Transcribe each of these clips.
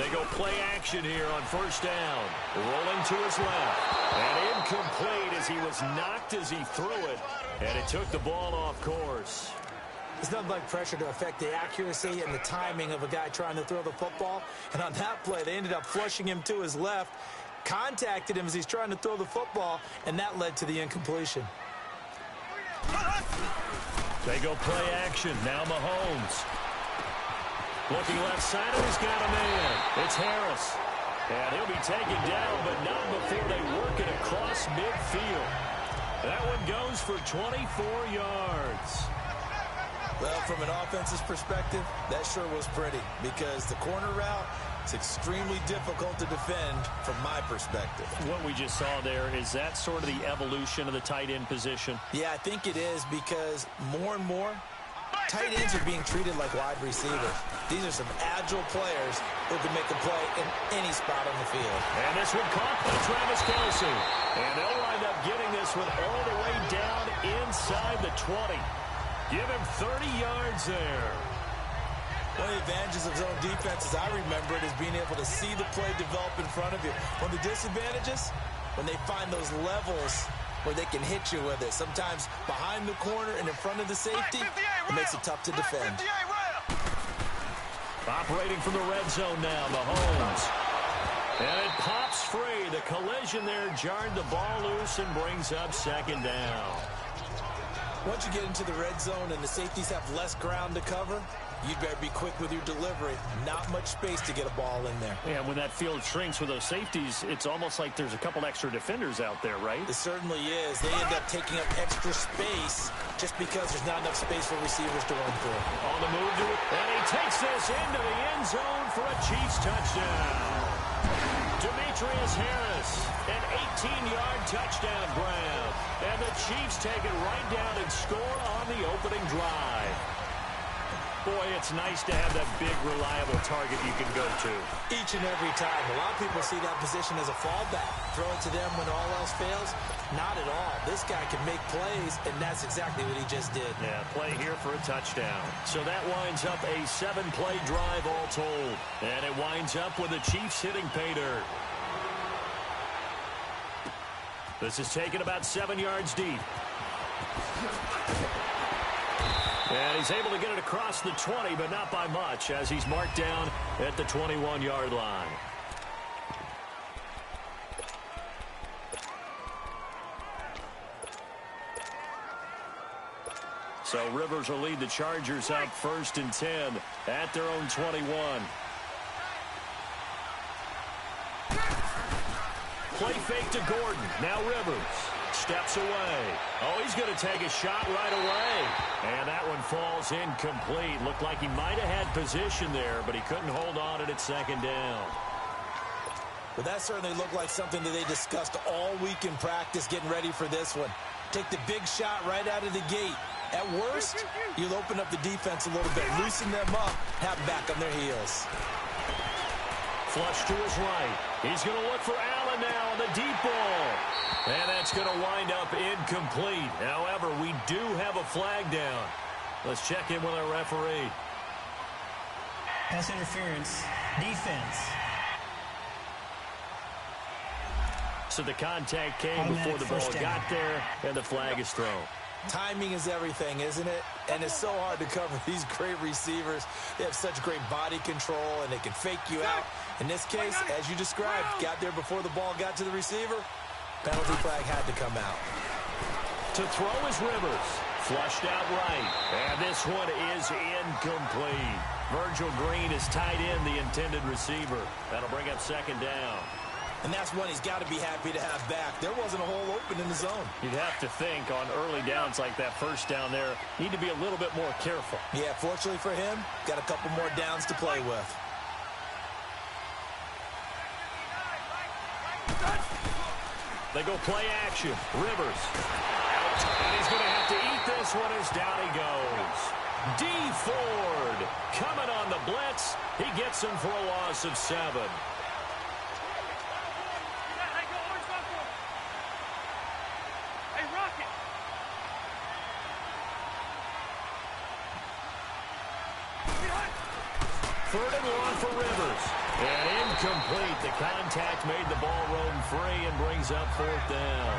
They go play action here on first down. Rolling to his left. And incomplete as he was knocked as he threw it. And it took the ball off course. There's nothing like pressure to affect the accuracy and the timing of a guy trying to throw the football. And on that play, they ended up flushing him to his left, contacted him as he's trying to throw the football, and that led to the incompletion. They go play action. Now Mahomes. Looking left side, and he's got a man. It's Harris. And he'll be taken down, but not before they work it across midfield. That one goes for 24 yards. Well, from an offensive perspective, that sure was pretty because the corner route is extremely difficult to defend from my perspective. What we just saw there, is that sort of the evolution of the tight end position? Yeah, I think it is because more and more, tight ends are being treated like wide receivers. These are some agile players who can make a play in any spot on the field. And this one caught by Travis Kelce. And they'll wind up getting this one all the way down inside the 20. Give him 30 yards there. One of the advantages of zone defense, as I remember it, is being able to see the play develop in front of you. One of the disadvantages, when they find those levels where they can hit you with it. Sometimes behind the corner and in front of the safety, it makes it tough to defend. Operating from the red zone now, Mahomes. And it pops free. The collision there jarred the ball loose and brings up second down. Once you get into the red zone and the safeties have less ground to cover, you'd better be quick with your delivery. Not much space to get a ball in there. Yeah, when that field shrinks with those safeties, it's almost like there's a couple extra defenders out there, right? It certainly is. They end up taking up extra space just because there's not enough space for receivers to run through. On the move to it, and he takes this into the end zone for a Chiefs touchdown. Demetrius Harris, an 18-yard touchdown grab. And the Chiefs take it right down and score on the opening drive. Boy, it's nice to have that big, reliable target you can go to. Each and every time. A lot of people see that position as a fallback. Throw it to them when all else fails. Not at all. This guy can make plays, and that's exactly what he just did. Yeah, play here for a touchdown. So that winds up a 7-play drive all told. And it winds up with the Chiefs hitting pay dirt. This is taken about 7 yards deep. And he's able to get it across the 20, but not by much, as he's marked down at the 21-yard line. So Rivers will lead the Chargers up 1st and 10 at their own 21. Play fake to Gordon. Now Rivers steps away. Oh, he's going to take a shot right away. And that one falls incomplete. Looked like he might have had position there, but he couldn't hold on at second down. Well, that certainly looked like something that they discussed all week in practice getting ready for this one. Take the big shot right out of the gate. At worst, you'll open up the defense a little bit, loosen them up, have them back on their heels. Flush to his right. He's going to look for Allen now on the deep ball. And that's going to wind up incomplete. However, we do have a flag down. Let's check in with our referee. Pass interference. Defense. So the contact came before the ball got there, and the flag is thrown. Timing is everything, isn't it? And it's so hard to cover these great receivers. They have such great body control, and they can fake you out. In this case, as you described, got there before the ball got to the receiver. Penalty flag had to come out. To throw is Rivers. Flushed out right. And this one is incomplete. Virgil Green is tied in the intended receiver. That'll bring up second down. And that's one he's got to be happy to have back. There wasn't a hole open in the zone. You'd have to think on early downs like that first down there, need to be a little bit more careful. Yeah, fortunately for him, got a couple more downs to play with. They go play action. Rivers. And he's going to have to eat this one as down he goes. D. Ford coming on the blitz. He gets him for a loss of 7. Third and long for Rivers. And incomplete. The contact made the ball roam free and brings up fourth down.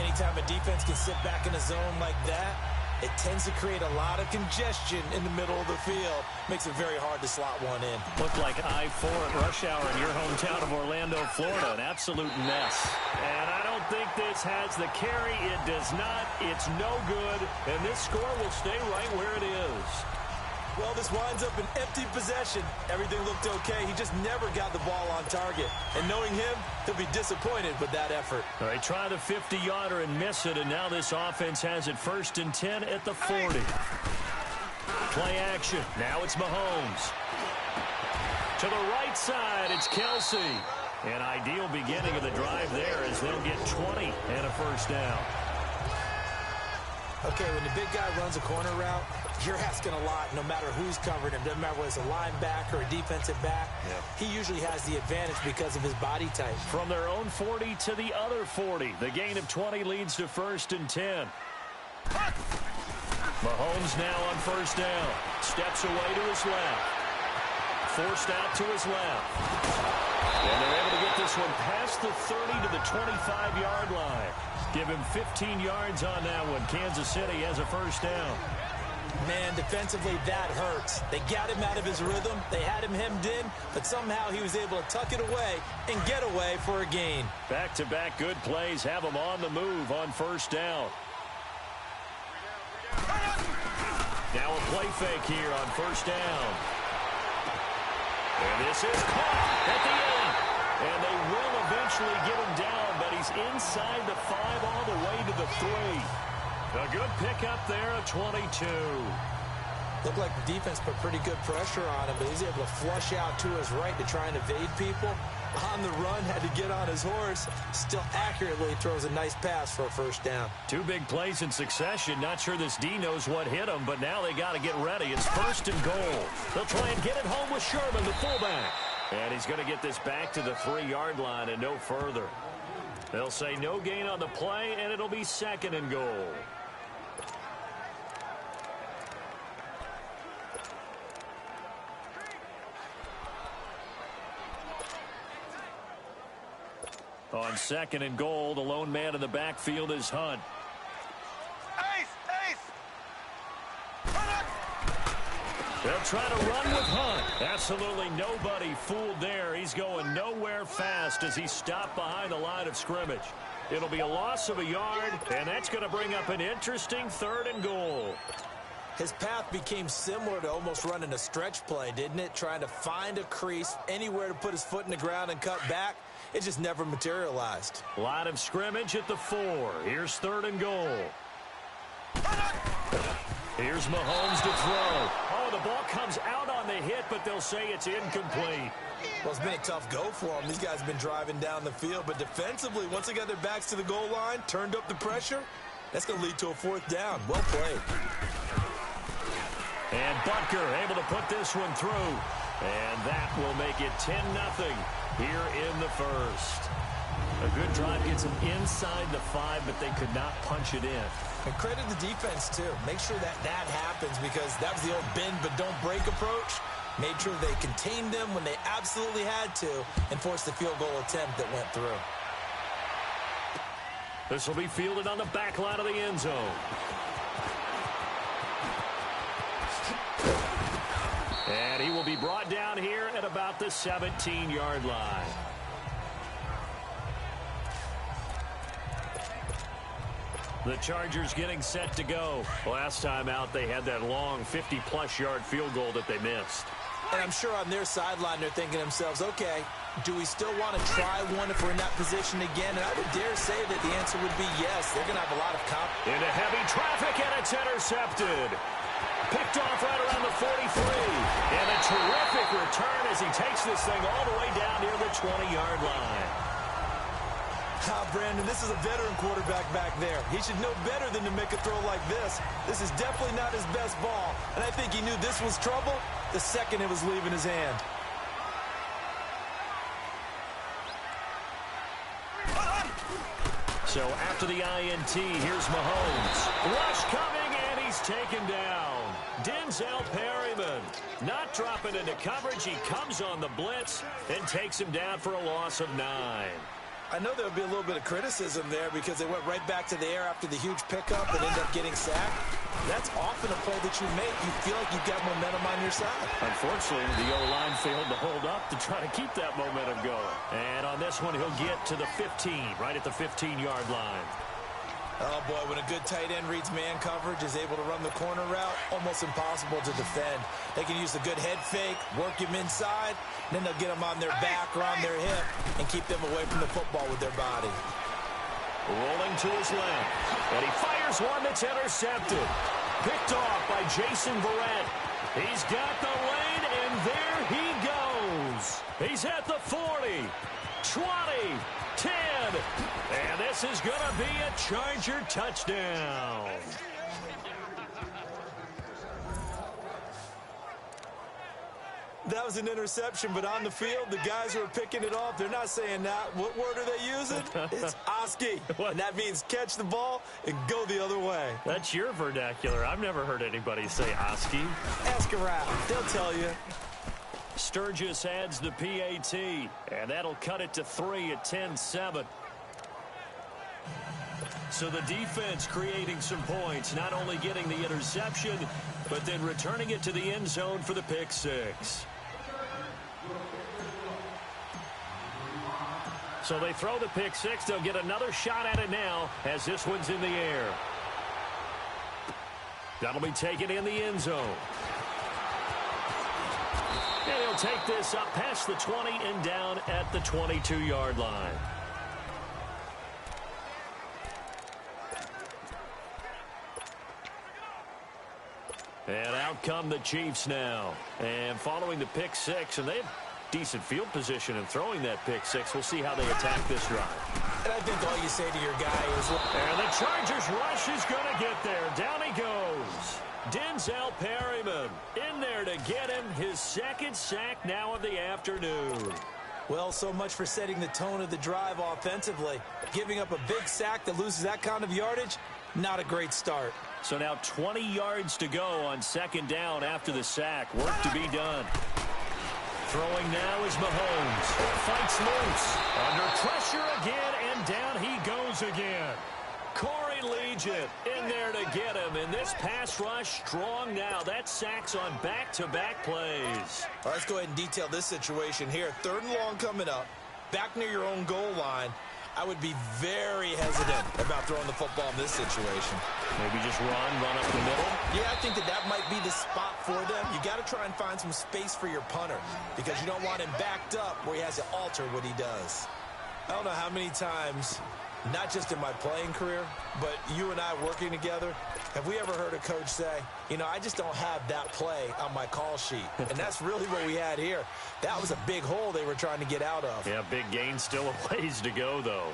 Anytime a defense can sit back in a zone like that, it tends to create a lot of congestion in the middle of the field. Makes it very hard to slot one in. Looked like I-4 at rush hour in your hometown of Orlando, Florida. An absolute mess. And I don't think this has the carry. It does not. It's no good. And this score will stay right where it is. Well, this winds up an empty possession. Everything looked okay. He just never got the ball on target. And knowing him, he'll be disappointed with that effort. All right, try the 50-yarder and miss it, and now this offense has it 1st and 10 at the 40. Play action. Now it's Mahomes. To the right side, it's Kelsey. An ideal beginning of the drive there as they'll get 20 and a first down. Okay, when the big guy runs a corner route, you're asking a lot no matter who's covering him. Doesn't matter whether it's a linebacker or a defensive back. He usually has the advantage because of his body type. From their own 40 to the other 40. The gain of 20 leads to 1st and 10. Mahomes now on 1st down. Steps away to his left. Forced out to his left. And they're able to get this one past the 30 to the 25-yard line. Give him 15 yards on that one. Kansas City has a first down. Man, defensively, that hurts. They got him out of his rhythm. They had him hemmed in, but somehow he was able to tuck it away and get away for a gain. Back-to-back good plays have him on the move on 1st down. Now a play fake here on 1st down. And this is caught at the end. And they will eventually get him down, but he's inside the 5 all the way to the 3. A good pickup there, a 22. Looked like the defense put pretty good pressure on him, but he's able to flush out to his right to try and evade people. On the run, had to get on his horse. Still accurately throws a nice pass for a first down. 2 big plays in succession. Not sure this D knows what hit him, but now they got to get ready. It's 1st and goal. They'll try and get it home with Sherman, the fullback. And he's going to get this back to the 3-yard line and no further. They'll say no gain on the play, and it'll be 2nd and goal. On 2nd and goal, the lone man in the backfield is Hunt. They'll try to run with Hunt. Absolutely nobody fooled there. He's going nowhere fast as he stopped behind the line of scrimmage. It'll be a loss of a yard, and that's going to bring up an interesting 3rd and goal. His path became similar to almost running a stretch play, didn't it? Trying to find a crease, anywhere to put his foot in the ground and cut back. It just never materialized. Line of scrimmage at the 4. Here's 3rd and goal. Here's Mahomes to throw. Oh, the ball comes out on the hit, but they'll say it's incomplete. Well, it's been a tough go for them. These guys have been driving down the field, but defensively, once they got their backs to the goal line, turned up the pressure, that's going to lead to a 4th down. Well played. And Butker able to put this one through. And that will make it 10-0 here in the first. A good drive gets them inside the 5, but they could not punch it in. And credit the defense, too. Make sure that happens because that was the old bend but don't break approach. Made sure they contained them when they absolutely had to and forced the field goal attempt that went through. This will be fielded on the back line of the end zone. And he will be brought down here at about the 17-yard line. The Chargers getting set to go. Last time out, they had that long 50-plus yard field goal that they missed. And I'm sure on their sideline, they're thinking to themselves, okay, do we still want to try one if we're in that position again? And I would dare say that the answer would be yes. They're going to have a lot of confidence. Into heavy traffic, and it's intercepted. Picked off right around the 43. And a terrific return as he takes this thing all the way down near the 20-yard line. Brandon, this is a veteran quarterback back there. He should know better than to make a throw like this. This is definitely not his best ball. And I think he knew this was trouble the second it was leaving his hand. So after the INT, here's Mahomes. Rush coming, and he's taken down. Denzel Perryman not dropping into coverage. He comes on the blitz and takes him down for a loss of 9. I know there would be a little bit of criticism there because they went right back to the air after the huge pickup and ended up getting sacked. That's often a play that you make. You feel like you've got momentum on your side. Unfortunately, the O-line failed to hold up to try to keep that momentum going. And on this one, he'll get to the 15, right at the 15-yard line. Oh, boy, when a good tight end reads man coverage, is able to run the corner route, almost impossible to defend. They can use the good head fake, work him inside, and then they'll get him on their back or on their hip and keep them away from the football with their body. Rolling to his left, and he fires one that's intercepted. Picked off by Jason Verrett. He's got the lane, and there he goes. He's at the 40, 20, 10, and this is going to be a Charger touchdown. That was an interception, but on the field, the guys who are picking it off, they're not saying that. What word are they using? It's Oski, and that means catch the ball and go the other way. That's your vernacular. I've never heard anybody say Oski. Ask around. They'll tell you. Sturgis adds the PAT, and that'll cut it to 3 at 10-7. So the defense creating some points, not only getting the interception, but then returning it to the end zone for the pick six. So they throw the pick six. They'll get another shot at it now as this one's in the air. That'll be taken in the end zone. And he'll take this up past the 20 and down at the 22-yard line. And out come the Chiefs now. And following the pick six, and they have decent field position in throwing that pick six. We'll see how they attack this drive. And I think all you say to your guy is... And the Chargers rush is going to get there. Down he goes. Denzel Perryman in there to get him his second sack now of the afternoon. Well, so much for setting the tone of the drive offensively. Giving up a big sack that loses that kind of yardage, not a great start. So now 20 yards to go on second down after the sack. Work to be done. Throwing now is Mahomes. Fights loose. Under pressure again, and down he goes again. Corey Legion in there to get him. And this pass rush strong now. That sack's on back-to-back plays. All right, let's go ahead and detail this situation here. 3rd and long coming up. Back near your own goal line. I would be very hesitant about throwing the football in this situation. Maybe just run up the middle? Yeah, I think that might be the spot for them. You got to try and find some space for your punter because you don't want him backed up where he has to alter what he does. I don't know how many times, not just in my playing career, but you and I working together, have we ever heard a coach say, you know, I just don't have that play on my call sheet. And that's really what we had here. That was a big hole they were trying to get out of. Yeah, big gain, still a ways to go, though.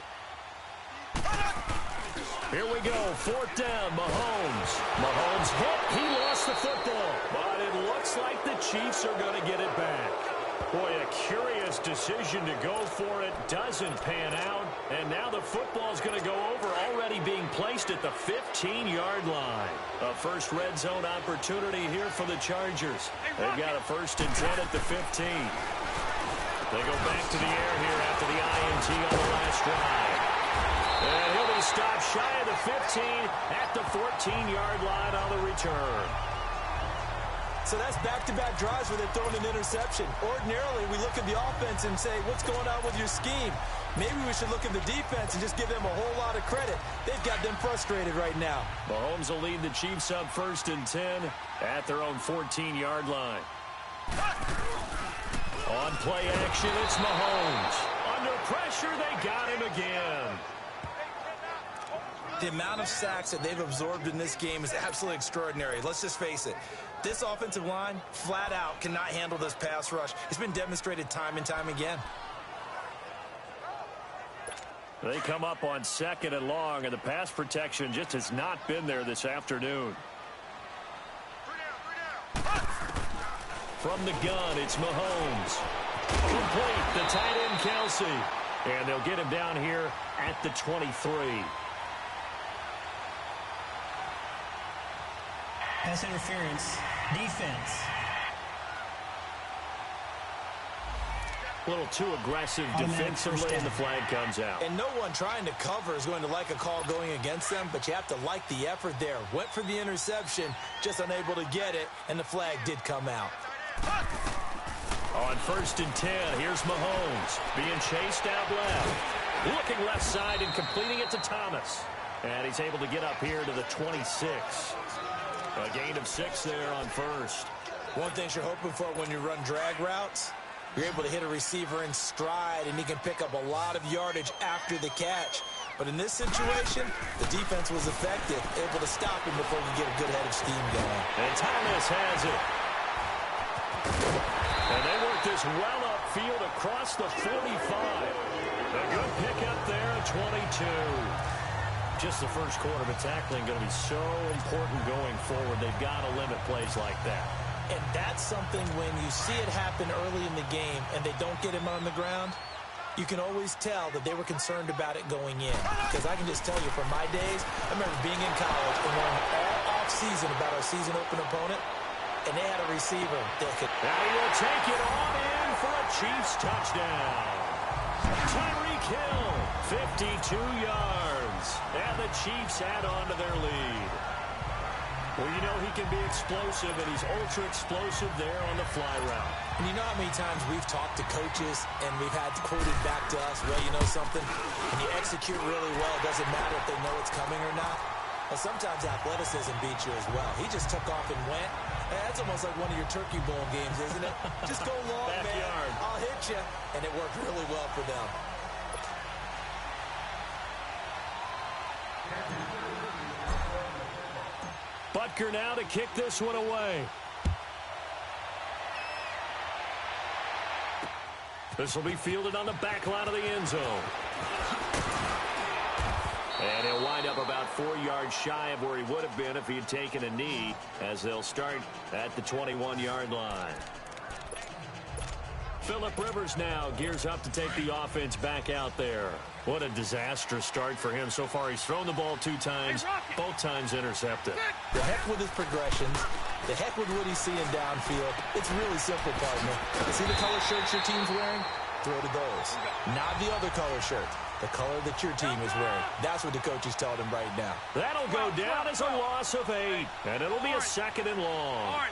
Here we go, 4th down, Mahomes. Mahomes hit, he lost the football. But it looks like the Chiefs are going to get it back. Boy, a curious decision to go for it. Doesn't pan out. And now the football's going to go over, already being placed at the 15-yard line. A first red zone opportunity here for the Chargers. They've got a 1st and 10 at the 15. They go back to the air here after the INT on the last drive. And he'll be stopped shy of the 15 at the 14-yard line on the return. So that's back-to-back drives where they're throwing an interception. Ordinarily, we look at the offense and say, what's going on with your scheme? Maybe we should look at the defense and just give them a whole lot of credit. They've got them frustrated right now. Mahomes will lead the Chiefs up 1st and 10 at their own 14-yard line. On play action, it's Mahomes. Under pressure, they got him again. The amount of sacks that they've absorbed in this game is absolutely extraordinary. Let's just face it. This offensive line, flat out, cannot handle this pass rush. It's been demonstrated time and time again. They come up on 2nd and long, and the pass protection just has not been there this afternoon. From the gun, it's Mahomes. Complete, the tight end, Kelsey. And they'll get him down here at the 23. Pass interference. Defense. A little too aggressive defensively, and the flag comes out. And no one trying to cover is going to like a call going against them, but you have to like the effort there. Went for the interception, just unable to get it, and the flag did come out. On 1st and 10, here's Mahomes being chased out left. Looking left side and completing it to Thomas. And he's able to get up here to the 26. A gain of 6 there on 1st. One thing you're hoping for when you run drag routes, you're able to hit a receiver in stride, and he can pick up a lot of yardage after the catch. But in this situation, the defense was effective, able to stop him before he could get a good head of steam going. And Thomas has it. And they work this well upfield across the 45. A good pickup there at 22. Just the first quarter, but tackling going to be so important going forward. They've got to limit plays like that. And that's something when you see it happen early in the game and they don't get him on the ground, you can always tell that they were concerned about it going in. Because I can just tell you from my days, I remember being in college and learning all off-season about our season open opponent, and they had a receiver that could... Now he will take it on in for a Chiefs touchdown. Tyreek Hill, 52 yards. And the Chiefs add on to their lead. Well, you know he can be explosive, and he's ultra-explosive there on the fly route. And you know how many times we've talked to coaches and we've had quoted back to us, well, you know something? When you execute really well, it doesn't matter if they know it's coming or not. Well, sometimes athleticism beats you as well. He just took off and went. Hey, that's almost like one of your Turkey Bowl games, isn't it? Just go long, man. I'll hit you. And it worked really well for them. Butker now to kick this one away. This will be fielded on the back line of the end zone. And he'll wind up about 4 yards shy of where he would have been if he had taken a knee, as they'll start at the 21-yard line. Phillip Rivers now gears up to take the offense back out there. What a disastrous start for him. So far, he's thrown the ball 2 times, both times intercepted. The heck with his progressions. The heck with what he's seeing downfield. It's really simple, partner. You see the color shirts your team's wearing? Throw to those. Not the other color shirt. The color that your team is wearing. That's what the coach is telling him right now. That'll go down as a loss of 8. And it'll be a 2nd and long.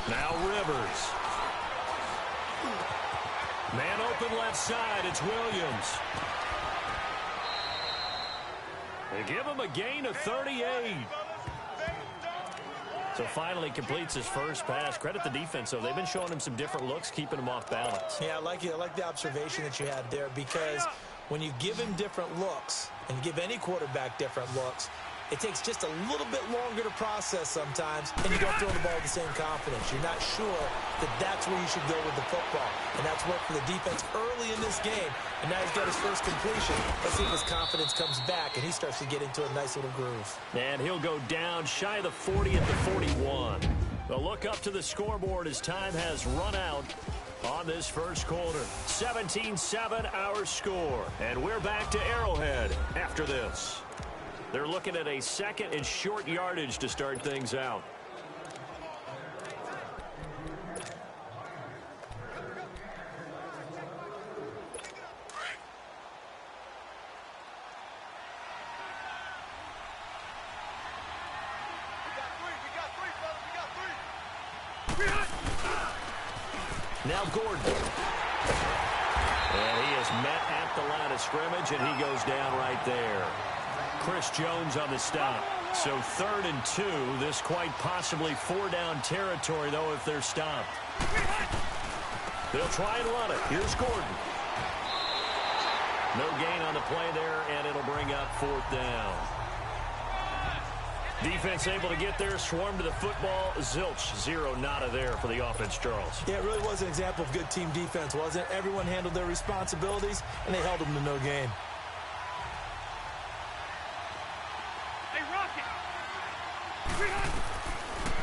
Now Rivers. Man open left side. It's Williams. They give him a gain of 38. So finally completes his first pass. Credit the defense, though. They've been showing him some different looks, keeping him off balance. Yeah, I like the observation that you had there, because when you give him different looks and you give any quarterback different looks, it takes just a little bit longer to process sometimes, and you don't throw the ball with the same confidence. You're not sure that that's where you should go with the football. And that's worked for the defense early in this game. And now he's got his first completion. Let's see if his confidence comes back, and he starts to get into a nice little groove. And he'll go down shy of the 40 at the 41. The look up to the scoreboard as time has run out on this first quarter. 17-7 our score. And we're back to Arrowhead after this. They're looking at a 2nd and short yardage to start things out. Now Gordon. And he is met at the line of scrimmage, and he goes down right there. Chris Jones on the stop. So 3rd and 2. This quite possibly 4-down territory, though, if they're stopped. They'll try and run it. Here's Gordon. No gain on the play there, and it'll bring up 4th down. Defense able to get there, swarm to the football. Zilch, 0 nada there for the offense, Charles. Yeah, it really was an example of good team defense, wasn't it? Everyone handled their responsibilities, and they held them to no gain.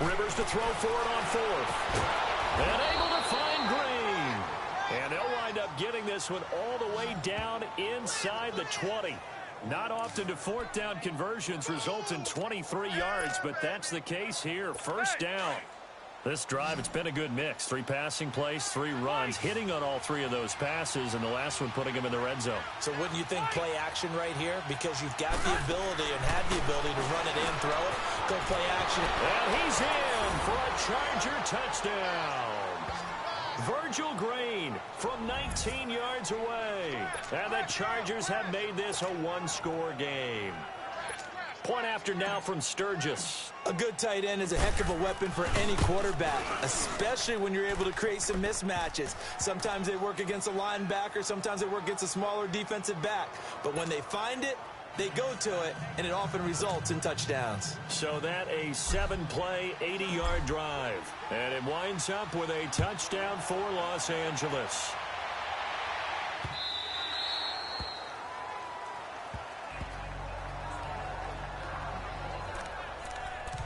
Rivers to throw for it on 4th. And able to find Green. And they'll wind up getting this one all the way down inside the 20. Not often do fourth down conversions result in 23 yards, but that's the case here. First down. This drive, it's been a good mix. 3 passing plays, 3 runs, hitting on all 3 of those passes, and the last one putting him in the red zone. So wouldn't you think play action right here? Because you've got the ability and had the ability to run it in, throw it, go play action. And he's in for a Charger touchdown. Virgil Green from 19 yards away. And the Chargers have made this a 1-score game. Point after now from Sturgis. A good tight end is a heck of a weapon for any quarterback, especially when you're able to create some mismatches. Sometimes they work against a linebacker, sometimes they work against a smaller defensive back. But when they find it, they go to it, and it often results in touchdowns. So that a 7-play, 80-yard drive. And it winds up with a touchdown for Los Angeles.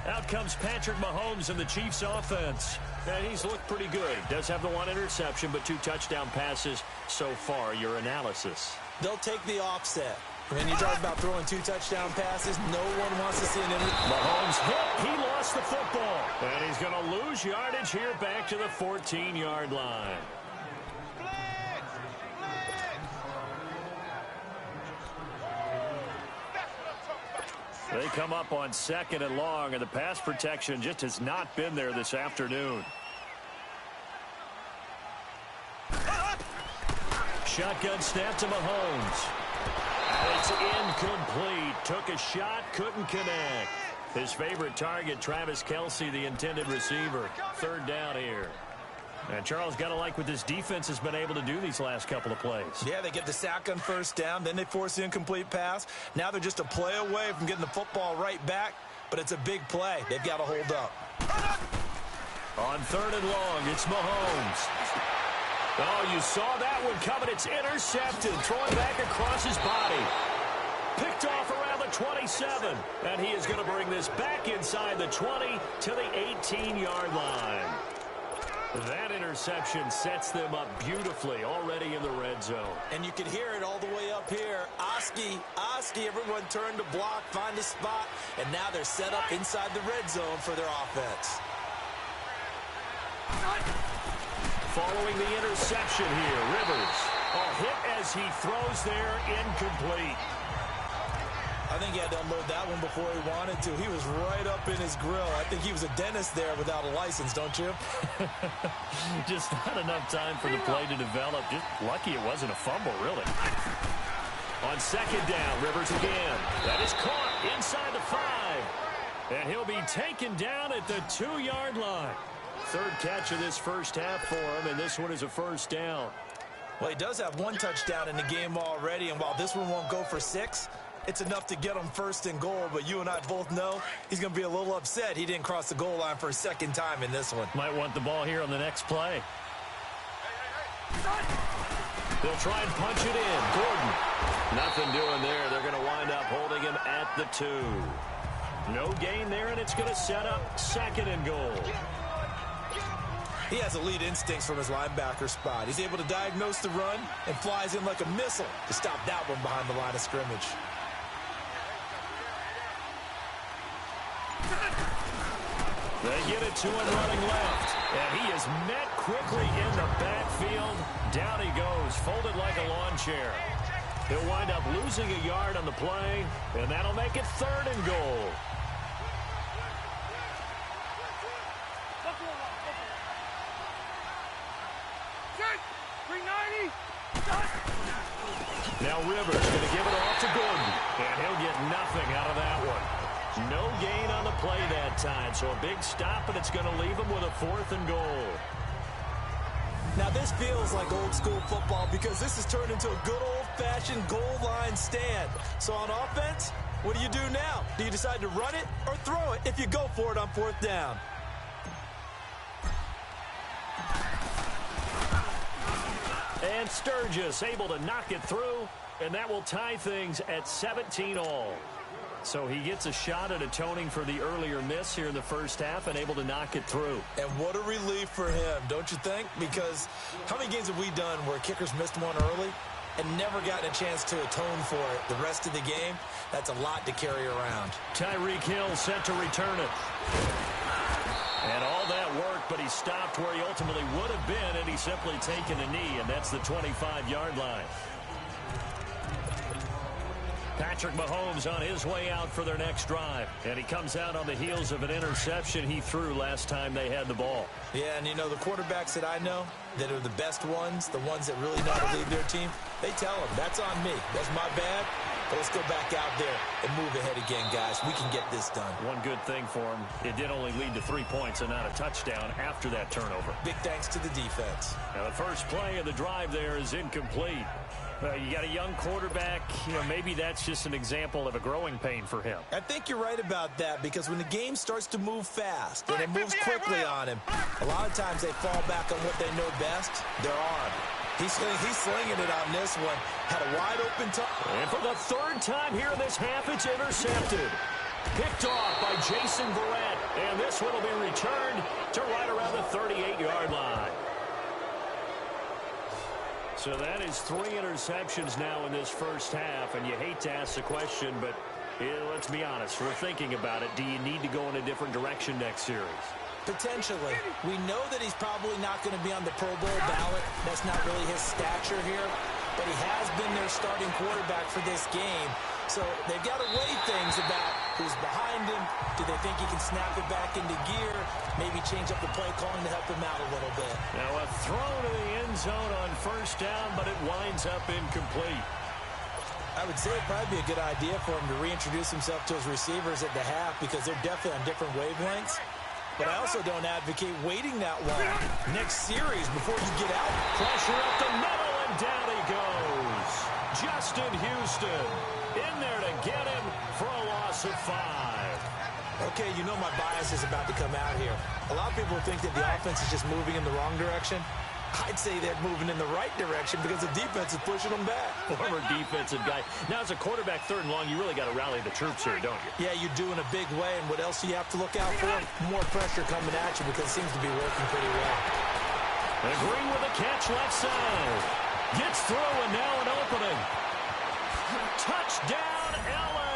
Out comes Patrick Mahomes in the Chiefs offense. And he's looked pretty good. Does have the 1 interception, but 2 touchdown passes so far. Your analysis? They'll take the offset. When you talk about throwing 2 touchdown passes, no one wants to see an Mahomes hit. He lost the football. And he's going to lose yardage here back to the 14-yard line. They come up on 2nd and long, and the pass protection just has not been there this afternoon. Shotgun snap to Mahomes. And it's incomplete. Took a shot, couldn't connect. His favorite target, Travis Kelce, the intended receiver. 3rd down here. And Charles, got to like what this defense has been able to do these last couple of plays. Yeah, they get the sack on 1st down, then they force the incomplete pass. Now they're just a play away from getting the football right back, but it's a big play. They've got to hold up. On 3rd and long, it's Mahomes. Oh, you saw that one coming. It's intercepted, throwing back across his body. Picked off around the 27, and he is going to bring this back inside the 20 to the 18-yard line. That interception sets them up beautifully already in the red zone. And you can hear it all the way up here. Oski, everyone turned to block, find a spot, and now they're set up inside the red zone for their offense. Following the interception here, Rivers. A hit as he throws there, incomplete. I think he had to unload that one before he wanted to. He was right up in his grill. I think he was a dentist there without a license, don't you? Just not enough time for the play to develop. Just lucky it wasn't a fumble, really. On 2nd down, Rivers again. That is caught inside the 5. And he'll be taken down at the 2-yard line. 3rd catch of this first half for him, and this one is a 1st down. Well, he does have 1 touchdown in the game already, and while this one won't go for 6, it's enough to get him 1st and goal, but you and I both know he's going to be a little upset he didn't cross the goal line for a 2nd time in this one. Might want the ball here on the next play. They'll try and punch it in. Gordon. Nothing doing there. They're going to wind up holding him at the 2. No gain there, and it's going to set up 2nd and goal. He has elite instincts from his linebacker spot. He's able to diagnose the run and flies in like a missile to stop that one behind the line of scrimmage. They get it to him running left. And he is met quickly in the backfield. Down he goes, folded like a lawn chair. He'll wind up losing a yard on the play, and that'll make it 3rd and goal. Now Rivers going to give it off to Gordon, and he'll get nothing out of that one. No gain on the play that time, so a big stop, and it's going to leave him with a 4th and goal. Now this feels like old school football because this has turned into a good old-fashioned goal line stand. So on offense, what do you do now? Do you decide to run it or throw it if you go for it on 4th down? And Sturgis able to knock it through, and that will tie things at 17 all. So he gets a shot at atoning for the earlier miss here in the first half and able to knock it through. And what a relief for him, don't you think? Because how many games have we done where kickers missed one early? and never gotten a chance to atone for it the rest of the game, that's a lot to carry around. Tyreek Hill set to return it. And all that work, but he stopped where he ultimately would have been, and he's simply taken a knee, and that's the 25-yard line. Patrick Mahomes on his way out for their next drive. And he comes out on the heels of an interception he threw last time they had the ball. Yeah, and you know, the quarterbacks that I know that are the best ones, the ones that really know how to lead their team, they tell them, that's on me. That's my bad. But let's go back out there and move ahead again, guys. We can get this done. One good thing for him, it did only lead to 3 points and not a touchdown after that turnover. Big thanks to the defense. Now, the first play of the drive there is incomplete. You got a young quarterback, maybe that's just an example of a growing pain for him. I think you're right about that, because when the game starts to move fast and it moves quickly on him, a lot of times they fall back on what they know best, their arm. He's slinging it on this one. Had a wide open time. And for the third time here in this half, it's intercepted. Picked off by Jason Verrett. And this one will be returned to right around the 38-yard line. So that is 3 interceptions now in this first half, and you hate to ask the question, but let's be honest, we're thinking about it. Do you need to go in a different direction next series? Potentially. We know that he's probably not going to be on the Pro Bowl ballot. That's not really his stature here, but he has been their starting quarterback for this game. So they've got to weigh things about who's behind him. Do they think he can snap it back into gear? Maybe change up the play calling to help him out a little bit. Now a throw to the end zone on first down, but it winds up incomplete. I would say it'd probably be a good idea for him to reintroduce himself to his receivers at the half, because they're definitely on different wavelengths. But I also don't advocate waiting that long. Next series, before you get out. Pressure up the middle, and down he goes. Justin Houston in there to get him for a loss of 5. Okay, you know my bias is about to come out here. A lot of people think that the offense is just moving in the wrong direction. I'd say they're moving in the right direction because the defense is pushing them back. Former defensive guy. Now, as a quarterback, 3rd and long, you really got to rally the troops here, don't you? Yeah, you do in a big way. And what else do you have to look out for? More pressure coming at you, because it seems to be working pretty well. And Green with a catch left side. Gets through, and now an opening. Touchdown, L.A.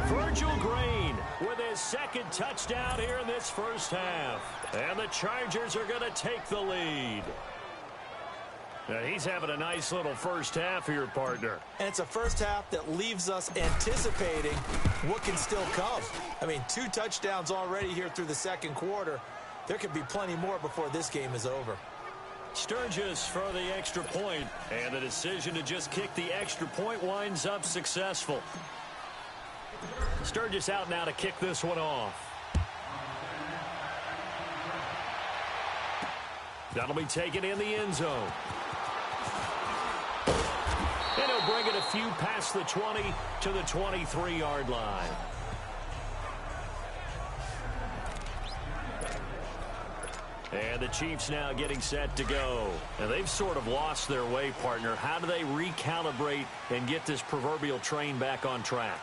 Virgil Green with his 2nd touchdown here in this first half. And the Chargers are going to take the lead. Now, he's having a nice little first half here, partner. And it's a first half that leaves us anticipating what can still come. I mean, 2 touchdowns already here through the 2nd quarter. There could be plenty more before this game is over. Sturgis for the extra point. And the decision to just kick the extra point winds up successful. Sturgis out now to kick this one off. That'll be taken in the end zone. And he'll bring it a few past the 20 to the 23-yard line. And the Chiefs now getting set to go. And they've sort of lost their way, partner. How do they recalibrate and get this proverbial train back on track?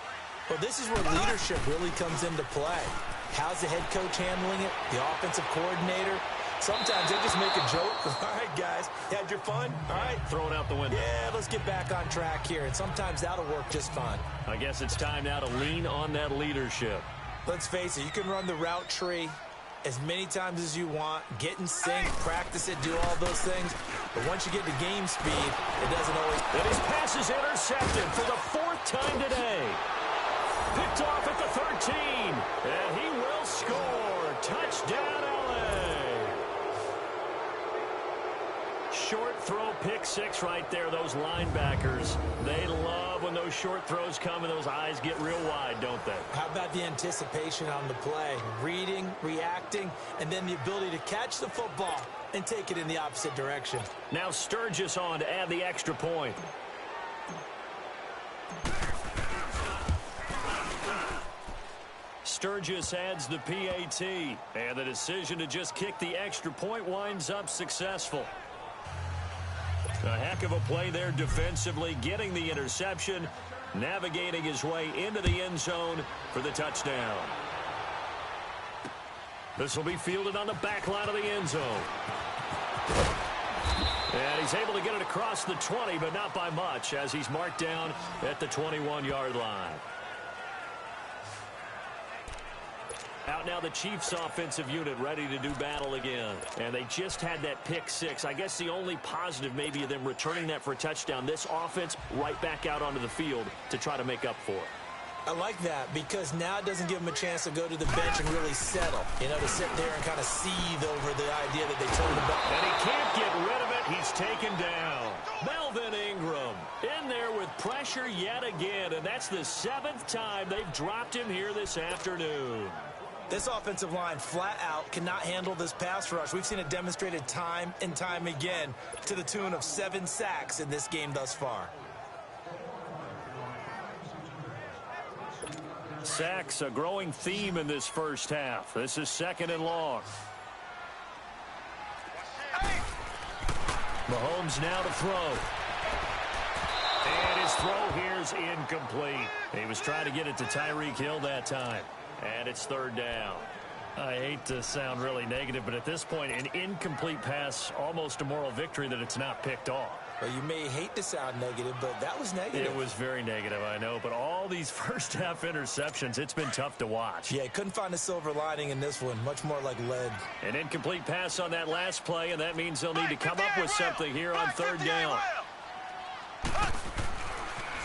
Well, this is where leadership really comes into play. How's the head coach handling it? The offensive coordinator? Sometimes they just make a joke. All right, guys, you had your fun? All right. Throw it out the window. Yeah, let's get back on track here. And sometimes that'll work just fine. I guess it's time now to lean on that leadership. Let's face it, you can run the route tree as many times as you want, get in sync, practice it, do all those things. But once you get to game speed, it doesn't always... And his pass is intercepted for the 4th time today. Picked off at the 13. And he will score. Touchdown, L.A. Short throw, pick 6 right there. Those linebackers, they love when those short throws come and those eyes get real wide, don't they? How about the anticipation on the play? Reading, reacting, and then the ability to catch the football and take it in the opposite direction. Now Sturgis on to add the extra point. Sturgis adds the PAT, and the decision to just kick the extra point winds up successful. A heck of a play there defensively, getting the interception, navigating his way into the end zone for the touchdown. This will be fielded on the back line of the end zone. And he's able to get it across the 20, but not by much, as he's marked down at the 21-yard line. Out now the Chiefs offensive unit ready to do battle again. And they just had that pick six. I guess the only positive maybe of them returning that for a touchdown. This offense right back out onto the field to try to make up for it. I like that because now it doesn't give them a chance to go to the bench and really settle. You know, to sit there and kind of seethe over the idea that they told him about. And he can't get rid of it. He's taken down. Melvin Ingram in there with pressure yet again. And that's the 7th time they've dropped him here this afternoon. This offensive line flat out cannot handle this pass rush. We've seen it demonstrated time and time again to the tune of 7 sacks in this game thus far. Sacks, a growing theme in this first half. This is 2nd and long. Mahomes now to throw. And his throw here is incomplete. He was trying to get it to Tyreek Hill that time. And it's 3rd down. I hate to sound really negative, but at this point, an incomplete pass, almost a moral victory that it's not picked off. Well, you may hate to sound negative, but that was negative. It was very negative, I know. But all these first-half interceptions, it's been tough to watch. Yeah, couldn't find a silver lining in this one. Much more like lead. An incomplete pass on that last play, and that means they'll need to come up with something here on 3rd down.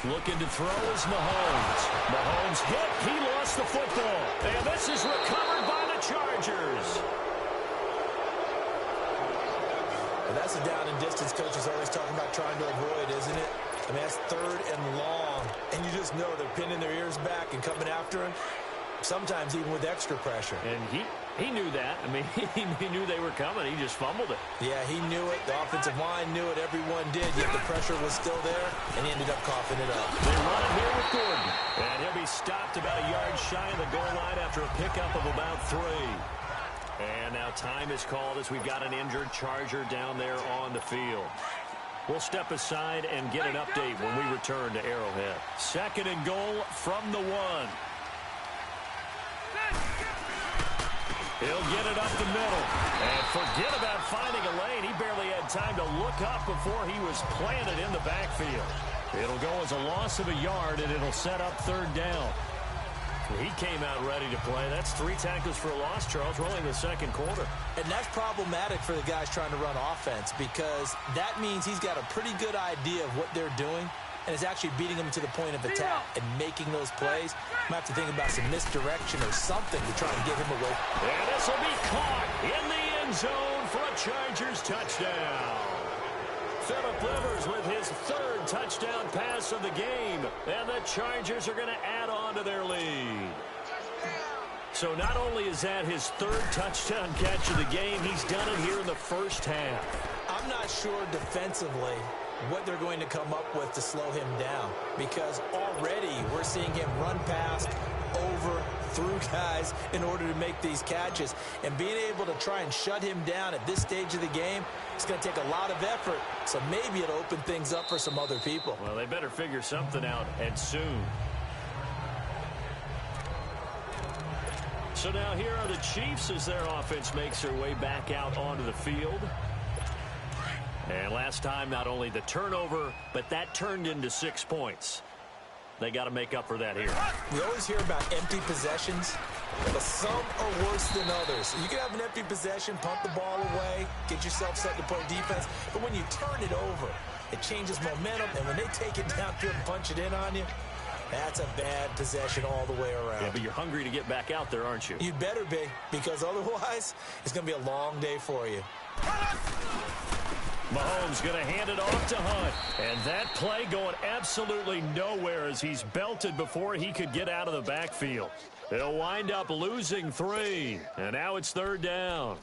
Looking to throw is Mahomes. Mahomes hit. He lost the football. And this is recovered by the Chargers. And that's a down and distance coach is always talking about trying to avoid, isn't it? I mean, that's 3rd and long. And you just know they're pinning their ears back and coming after him. Sometimes even with extra pressure. And he knew that. I mean, he knew they were coming. He just fumbled it. Yeah, he knew it. The offensive line knew it. Everyone did. Yet the pressure was still there, and he ended up coughing it up. They run it here with Gordon. And he'll be stopped about a yard shy of the goal line after a pickup of about 3. And now time is called as we've got an injured Charger down there on the field. We'll step aside and get an update when we return to Arrowhead. 2nd and goal from the 1. He'll get it up the middle. And forget about finding a lane. He barely had time to look up before he was planted in the backfield. It'll go as a loss of a yard, and it'll set up 3rd down. He came out ready to play. That's 3 tackles for a loss, Charles. We're only in the 2nd quarter. And that's problematic for the guys trying to run offense because that means he's got a pretty good idea of what they're doing and is actually beating them to the point of attack and making those plays. Might have to think about some misdirection or something to try and get him away. And this will be caught in the end zone for a Chargers touchdown. Phillip Rivers with his 3rd touchdown pass of the game. And the Chargers are going to add on to their lead. So not only is that his 3rd touchdown catch of the game, he's done it here in the first half. I'm not sure defensively what they're going to come up with to slow him down because already we're seeing him run past, over, through guys in order to make these catches. And being able to try and shut him down at this stage of the game, it's going to take a lot of effort. So maybe it'll open things up for some other people. Well, they better figure something out, and soon. So now here are the Chiefs as their offense makes their way back out onto the field. And last time, not only the turnover, but that turned into 6 points. They got to make up for that here. We always hear about empty possessions, but some are worse than others. You can have an empty possession, punt the ball away, get yourself set to play defense, but when you turn it over, it changes momentum, and when they take it downfield and punch it in on you, that's a bad possession all the way around. Yeah, but you're hungry to get back out there, aren't you? You'd better be, because otherwise, it's going to be a long day for you. Mahomes going to hand it off to Hunt. And that play going absolutely nowhere as he's belted before he could get out of the backfield. They'll wind up losing 3. And now it's 3rd down.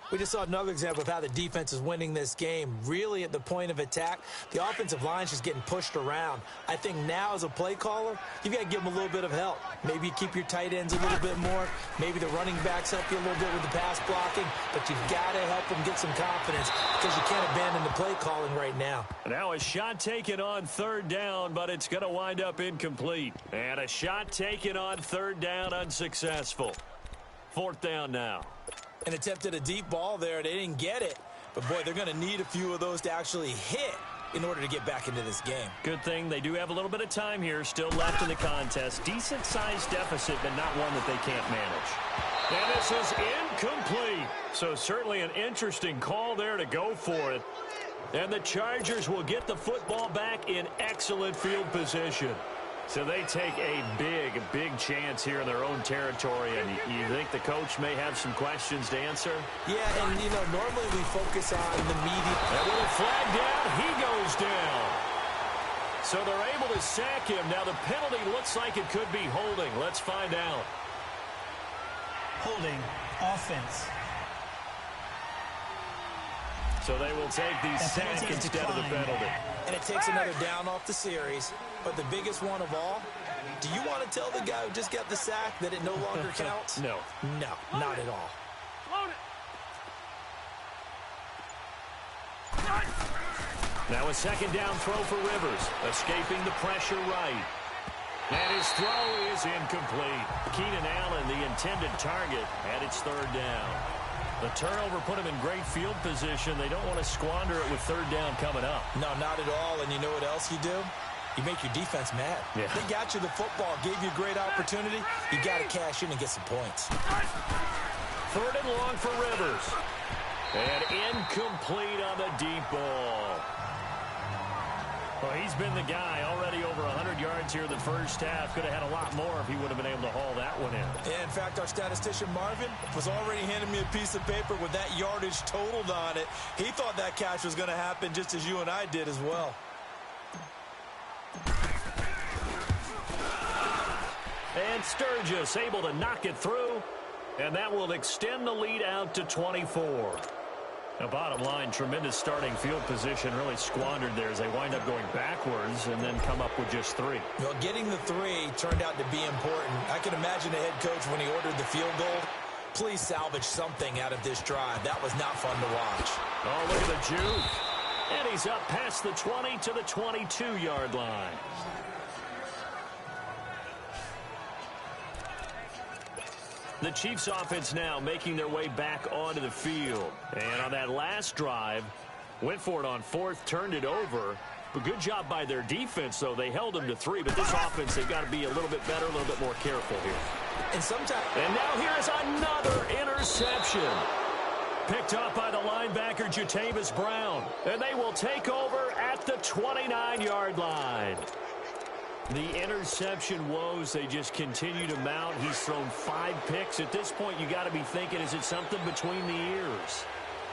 We just saw another example of how the defense is winning this game. Really at the point of attack, the offensive line's just getting pushed around. I think now as a play caller, you've got to give them a little bit of help. Maybe you keep your tight ends a little bit more. Maybe the running backs help you a little bit with the pass blocking. But you've got to help them get some confidence because you can't abandon the play calling right now. Now a shot taken on 3rd down, but it's going to wind up incomplete. And a shot taken on 3rd down, unsuccessful. 4th down now. And attempted a deep ball there. They didn't get it. But, boy, they're going to need a few of those to actually hit in order to get back into this game. Good thing they do have a little bit of time here still left in the contest. Decent-sized deficit, but not one that they can't manage. And this is incomplete. So certainly an interesting call there to go for it. And the Chargers will get the football back in excellent field position. So they take a big chance here in their own territory. And you think the coach may have some questions to answer? Yeah, and, normally we focus on the media. And with a flag down, he goes down. So they're able to sack him. Now the penalty looks like it could be holding. Let's find out. Holding offense. So they will take the sack instead of the penalty. And it takes another down off the series. But the biggest one of all, do you want to tell the guy who just got the sack that it no longer counts? No. No, not at all. Now a second down throw for Rivers, escaping the pressure right. And his throw is incomplete. Keenan Allen, the intended target, at its third down. The turnover put him in great field position. They don't want to squander it with third down coming up. No, not at all. And you know what else you do? You make your defense mad. Yeah. They got you the football, gave you a great opportunity. You got to cash in and get some points. Third and long for Rivers. And incomplete on the deep ball. Well, he's been the guy already over 100 yards here in the first half. Could have had a lot more if he would have been able to haul that one in. Yeah, in fact, our statistician Marvin was already handing me a piece of paper with that yardage totaled on it. He thought that catch was going to happen just as you and I did as well. And Sturgis able to knock it through. And that will extend the lead out to 24. Now, bottom line, tremendous starting field position, really squandered there as they wind up going backwards and then come up with just 3. Well, getting the 3 turned out to be important. I can imagine the head coach when he ordered the field goal. Please salvage something out of this drive. That was not fun to watch. Oh, look at the juke. And he's up past the 20 to the 22-yard line. The Chiefs offense now making their way back onto the field. And on that last drive, went for it on 4th, turned it over. But good job by their defense, though. They held them to 3. But this offense, they've got to be a little bit better, a little bit more careful here. And now here's another interception. Picked up by the linebacker, Jatavis Brown. And they will take over at the 29-yard line. The interception woes, they just continue to mount. He's thrown 5 picks. At this point, you got to be thinking, is it something between the ears?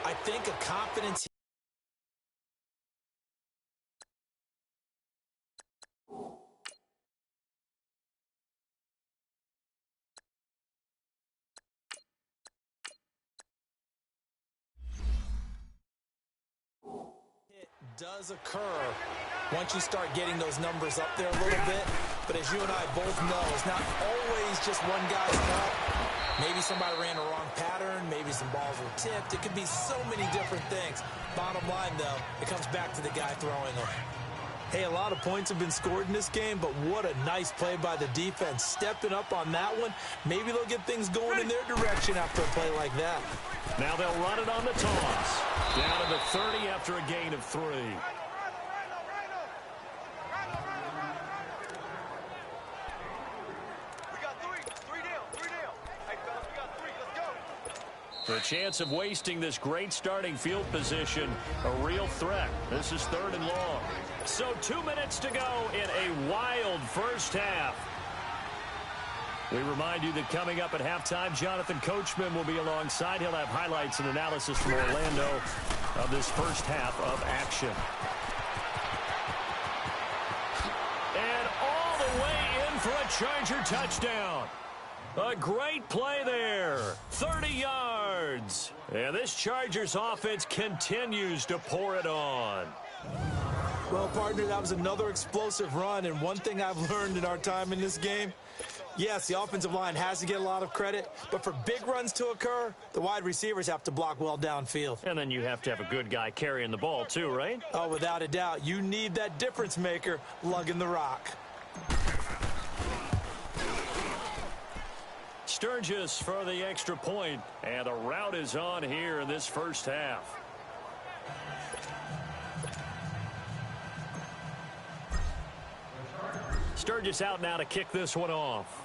I think a confidence. Does occur once you start getting those numbers up there a little bit. But as you and I both know, it's not always just one guy's fault. Maybe somebody ran a wrong pattern. Maybe some balls were tipped. It could be so many different things. Bottom line, though, it comes back to the guy throwing them. Hey, a lot of points have been scored in this game, but what a nice play by the defense. Stepping up on that one. Maybe they'll get things going in their direction after a play like that. Now they'll run it on the toss. Down to the 30 after a gain of 3. The chance of wasting this great starting field position, a real threat. This is 3rd and long. So 2 minutes to go in a wild first half. We remind you that coming up at halftime, Jonathan Coachman will be alongside. He'll have highlights and analysis from Orlando of this first half of action. And all the way in for a Charger touchdown. A great play there. 30 yards. And this Chargers offense continues to pour it on. Well, partner, that was another explosive run. And one thing I've learned in our time in this game, yes, the offensive line has to get a lot of credit, but for big runs to occur, the wide receivers have to block well downfield. And then you have to have a good guy carrying the ball too, right? Oh, without a doubt. You need that difference maker lugging the rock. Sturgis for the extra point, and the route is on here in this first half. Sturgis out now to kick this one off.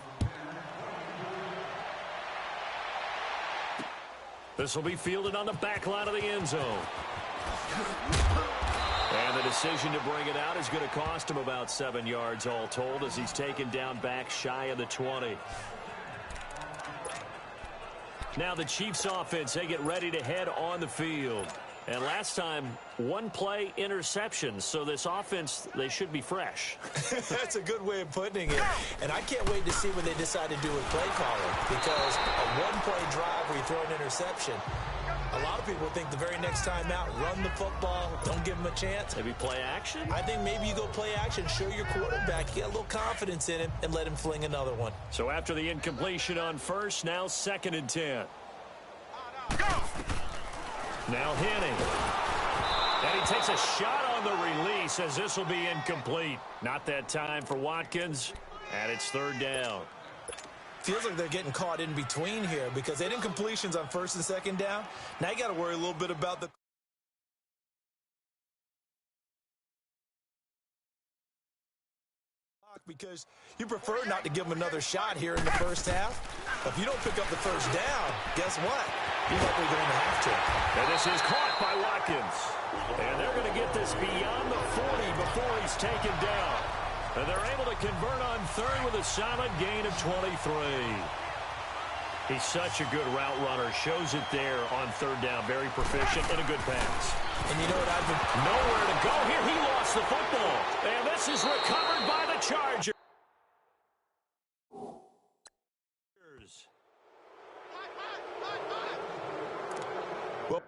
This will be fielded on the back line of the end zone. And the decision to bring it out is going to cost him about 7 yards all told as he's taken down back shy of the 20. Now the Chiefs offense, they get ready to head on the field. And last time, one play interception. So this offense, they should be fresh. That's a good way of putting it. And I can't wait to see what they decide to do with play calling. Because a one-play drive where you throw an interception, a lot of people think the very next time out, run the football, don't give him a chance. Maybe play action? I think maybe you go play action, show your quarterback, get a little confidence in him, and let him fling another one. So after the incompletion on first, now 2nd and 10. Now Henning. And he takes a shot on the release as this will be incomplete. Not that time for Watkins, and it's 3rd down. Feels like they're getting caught in between here because they did incompletions on 1st and 2nd down. Now you got to worry a little bit about the because you prefer not to give them another shot here in the first half. If you don't pick up the 1st down, guess what? You're likely going to have to. And this is caught by Watkins. And they're going to get this beyond the 40 before he's taken down. And they're able to convert on 3rd with a solid gain of 23. He's such a good route runner. Shows it there on 3rd down. Very proficient and a good pass. And you know what I've been... Nowhere to go here. He lost the football. And this is recovered by the Chargers. Well,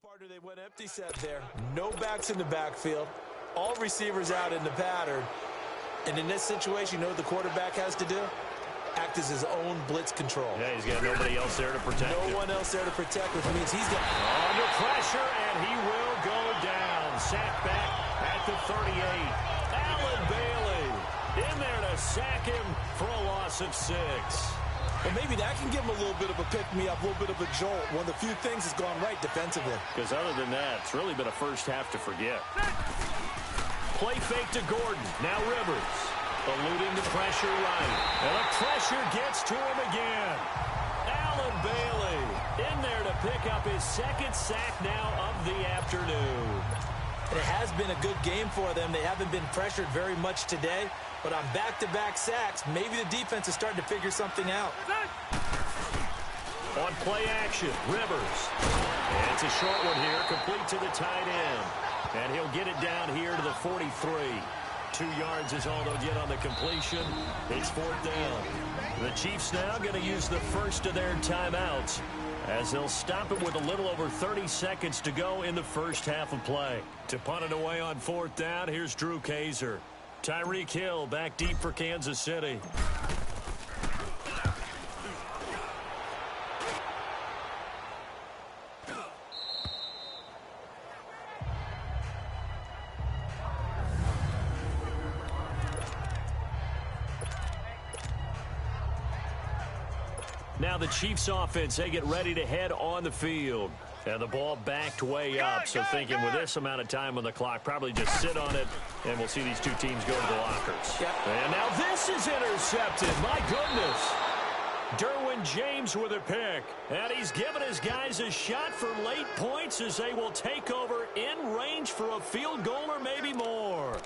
partner, they went empty set there. No backs in the backfield. All receivers out in the pattern. And in this situation, you know what the quarterback has to do? Act as his own blitz control. Yeah, he's got nobody else there to protect him. No one else there to protect, which means he's got... Under pressure, and he will go down. Sacked back at the 38. Allen Bailey in there to sack him for a loss of 6. Well, maybe that can give him a little bit of a pick-me-up, a little bit of a jolt. One of the few things that's gone right defensively. Because other than that, it's really been a first half to forget. Play fake to Gordon. Now Rivers. Eluding the pressure right. And the pressure gets to him again. Allen Bailey in there to pick up his 2nd sack now of the afternoon. And it has been a good game for them. They haven't been pressured very much today. But on back-to-back sacks, maybe the defense is starting to figure something out. On play action, Rivers. And it's a short one here, complete to the tight end. And he'll get it down here to the 43. 2 yards is all they'll get on the completion. It's 4th down. The Chiefs now going to use the first of their timeouts as they'll stop it with a little over 30 seconds to go in the first half of play. To punt it away on 4th down, here's Drew Kaiser. Tyreek Hill back deep for Kansas City. Now the Chiefs offense, they get ready to head on the field. And the ball backed way up, so thinking with this amount of time on the clock, probably just sit on it, and we'll see these two teams go to the lockers. Yep. And now this is intercepted. My goodness. Derwin James with a pick. And he's given his guys a shot for late points as they will take over in range for a field goal or maybe more.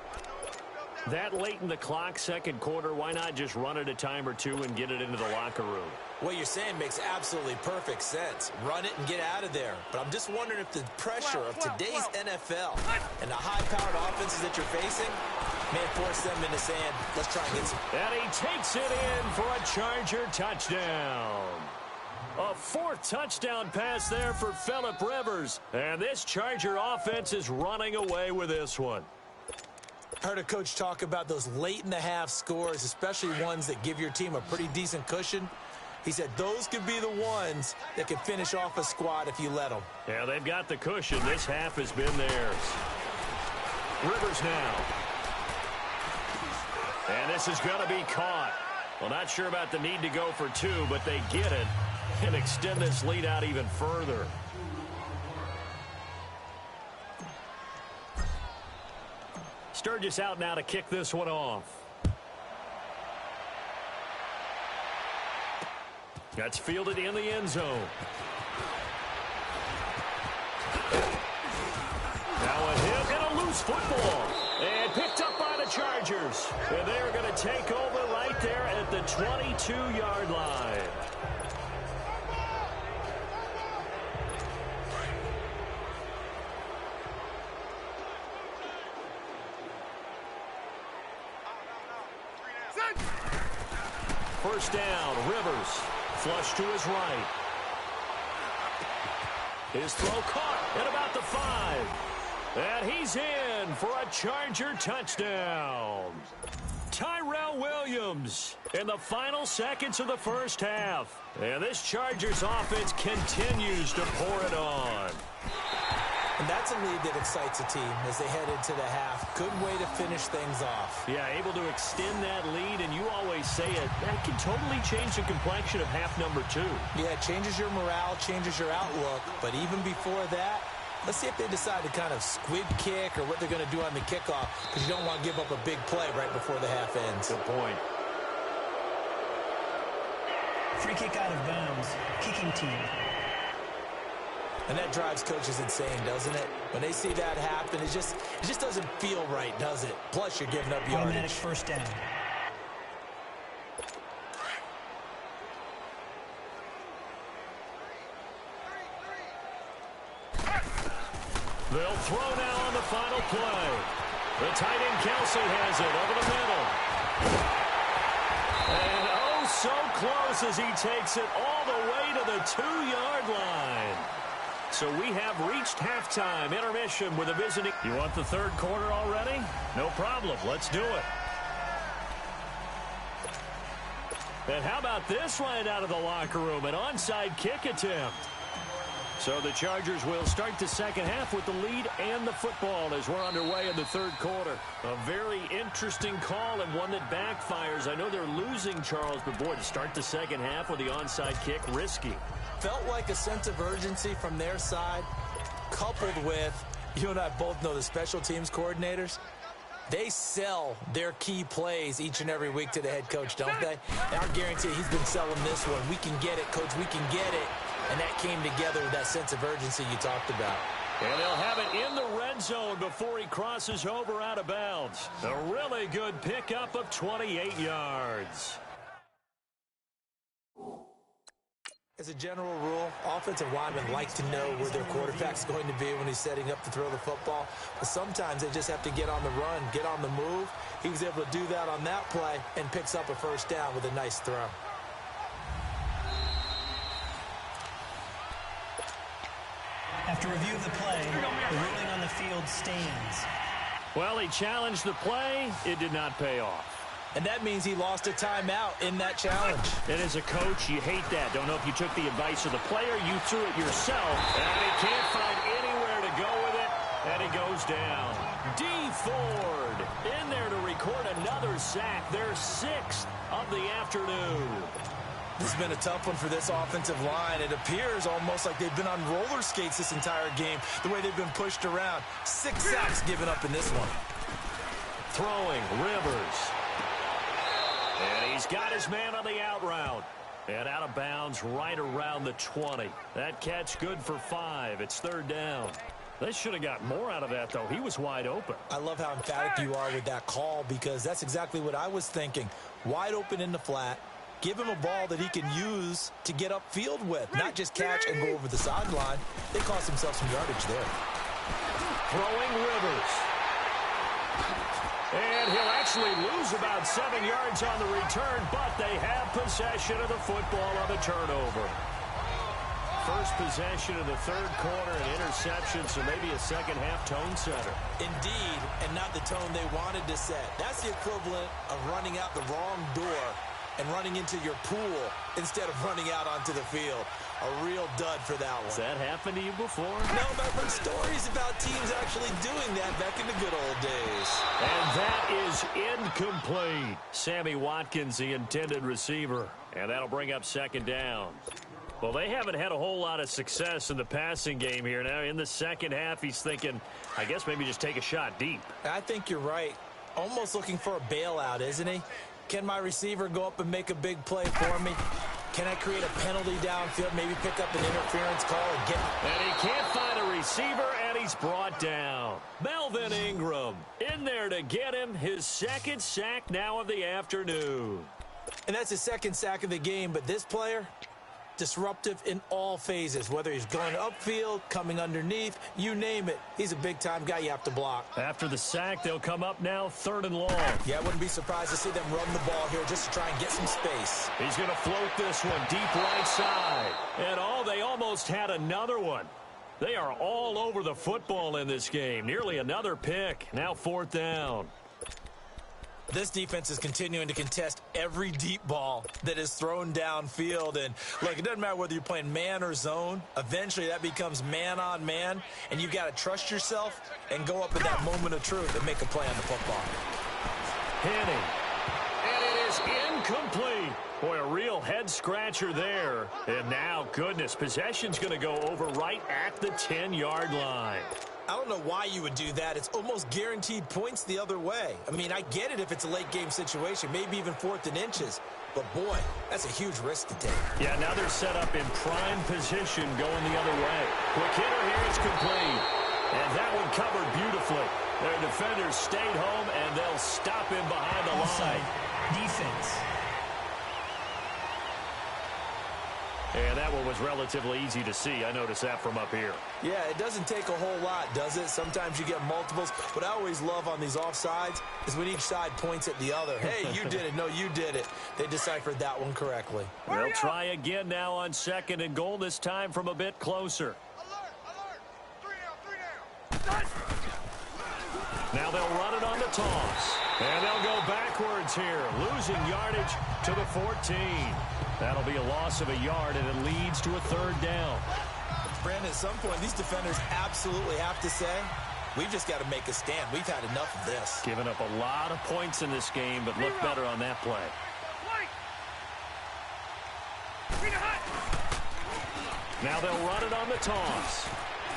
That late in the clock, 2nd quarter, why not just run it a time or two and get it into the locker room? What you're saying makes absolutely perfect sense. Run it and get out of there. But I'm just wondering if the pressure of today's NFL and the high-powered offenses that you're facing may force them into saying, let's try and get some. And he takes it in for a Charger touchdown. A 4th touchdown pass there for Phillip Rivers. And this Charger offense is running away with this one. I heard a coach talk about those late-in-the-half scores, especially ones that give your team a pretty decent cushion. He said those could be the ones that can finish off a squad if you let them. Yeah, they've got the cushion. This half has been theirs. Rivers now. And this is going to be caught. Well, not sure about the need to go for 2, but they get it and extend this lead out even further. Burgess out now to kick this one off. That's fielded in the end zone. Now a hit and a loose football. And picked up by the Chargers. And they're going to take over right there at the 22-yard line. First down, Rivers. Flush to his right. His throw caught at about the 5. And he's in for a Charger touchdown. Tyrell Williams in the final seconds of the first half. And this Chargers offense continues to pour it on. And that's a lead that excites a team as they head into the half. Good way to finish things off. Yeah, able to extend that lead, and you always say it, that can totally change the complexion of half number 2. Yeah, it changes your morale, changes your outlook. But even before that, let's see if they decide to kind of squib kick or what they're going to do on the kickoff, because you don't want to give up a big play right before the half ends. Good point. Free kick out of bounds. Kicking team. And that drives coaches insane, doesn't it? When they see that happen, it just doesn't feel right, does it? Plus, you're giving up yardage. Automatic first down. They'll throw now on the final play. The tight end Kelsey has it over the middle. And oh, so close as he takes it all the way to the 2-yard line. So we have reached halftime intermission with a visiting. You want the third quarter already? No problem. Let's do it. And how about this right out of the locker room? An onside kick attempt. So the Chargers will start the second half with the lead and the football as we're underway in the third quarter. A very interesting call and one that backfires. I know they're losing, Charles, but boy, to start the second half with the onside kick, risky. Felt like a sense of urgency from their side, coupled with, you and I both know the special teams coordinators, they sell their key plays each and every week to the head coach, don't they? And I guarantee he's been selling this one. We can get it, coach, we can get it. And that came together with that sense of urgency you talked about. And they'll have it in the red zone before he crosses over out of bounds. A really good pickup of 28 yards. As a general rule, offensive linemen like to know where their quarterback's going to be when he's setting up to throw the football. But sometimes they just have to get on the run, get on the move. He was able to do that on that play and picks up a first down with a nice throw. After review of the play, the ruling on the field stands. Well, he challenged the play. It did not pay off. And that means he lost a timeout in that challenge. And as a coach, you hate that. Don't know if you took the advice of the player. You threw it yourself. And he can't find anywhere to go with it. And he goes down. D. Ford in there to record another sack. Their 6th of the afternoon. This has been a tough one for this offensive line. It appears almost like they've been on roller skates this entire game, the way they've been pushed around. 6 sacks given up in this one. Throwing, Rivers. And he's got his man on the out route. And out of bounds right around the 20. That catch good for 5. It's third down. They should have got more out of that, though. He was wide open. I love how emphatic you are with that call, because that's exactly what I was thinking. Wide open in the flat. Give him a ball that he can use to get upfield with, not just catch and go over the sideline. They cost themselves some yardage there. Throwing Rivers. And he'll actually lose about 7 yards on the return, but they have possession of the football on the turnover. First possession of the third quarter, an interception, so maybe a second-half tone setter. Indeed, and not the tone they wanted to set. That's the equivalent of running out the wrong door and running into your pool instead of running out onto the field. A real dud for that one. Has that happened to you before? No, but I've heard stories about teams actually doing that back in the good old days. And that is incomplete. Sammy Watkins, the intended receiver. And that'll bring up second down. Well, they haven't had a whole lot of success in the passing game here. Now, in the second half, he's thinking, I guess maybe just take a shot deep. I think you're right. Almost looking for a bailout, isn't he? Can my receiver go up and make a big play for me? Can I create a penalty downfield, maybe pick up an interference call and get... And he can't find a receiver, and he's brought down. Melvin Ingram in there to get him, his second sack now of the afternoon. And that's his second sack of the game, but this player, disruptive in all phases, whether he's going upfield, coming underneath, you name it. He's a big-time guy you have to block. After the sack, they'll come up now 3rd and long. Yeah, I wouldn't be surprised to see them run the ball here just to try and get some space. He's going to float this one deep right side. And they almost had another one. They are all over the football in this game. Nearly another pick. Now 4th down. This defense is continuing to contest every deep ball that is thrown downfield. And, look, it doesn't matter whether you're playing man or zone. Eventually, that becomes man-on-man, and you've got to trust yourself and go up at that moment of truth and make a play on the football. Henning. And it is incomplete. Boy, a real head-scratcher there. And now, goodness, possession's going to go over right at the 10-yard line. I don't know why you would do that. It's almost guaranteed points the other way. I mean, I get it if it's a late-game situation, maybe even 4th and inches. But, boy, that's a huge risk to take. Yeah, now they're set up in prime position going the other way. Quick hitter here, it's complete. And that one covered beautifully. Their defenders stayed home, and they'll stop him behind the line. Defense. And that one was relatively easy to see. I noticed that from up here. Yeah, it doesn't take a whole lot, does it? Sometimes you get multiples. What I always love on these offsides is when each side points at the other. Hey, you did it. No, you did it. They deciphered that one correctly. They'll try again now on 2nd and goal, this time from a bit closer. Alert! 3 down! Now they'll run it on the toss. And they'll go backwards here, losing yardage to the 14. That'll be a loss of a yard, and it leads to a 3rd down. Brandon, at some point, these defenders absolutely have to say, we've just got to make a stand. We've had enough of this. Giving up a lot of points in this game, but look better on that play. Now they'll run it on the toss.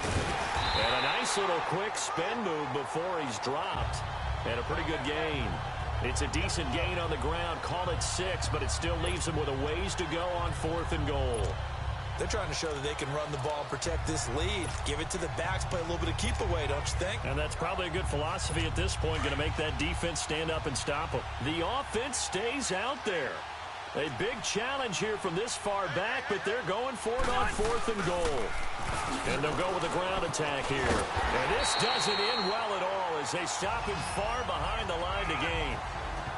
And a nice little quick spin move before he's dropped. And a pretty good gain. It's a decent gain on the ground. Call it 6, but it still leaves them with a ways to go on 4th and goal. They're trying to show that they can run the ball and protect this lead. Give it to the backs, play a little bit of keep away, don't you think? And that's probably a good philosophy at this point, going to make that defense stand up and stop them. The offense stays out there. A big challenge here from this far back, but they're going for it on 4th and goal. And they'll go with a ground attack here. And this doesn't end well at all as they stop him far behind the line to gain.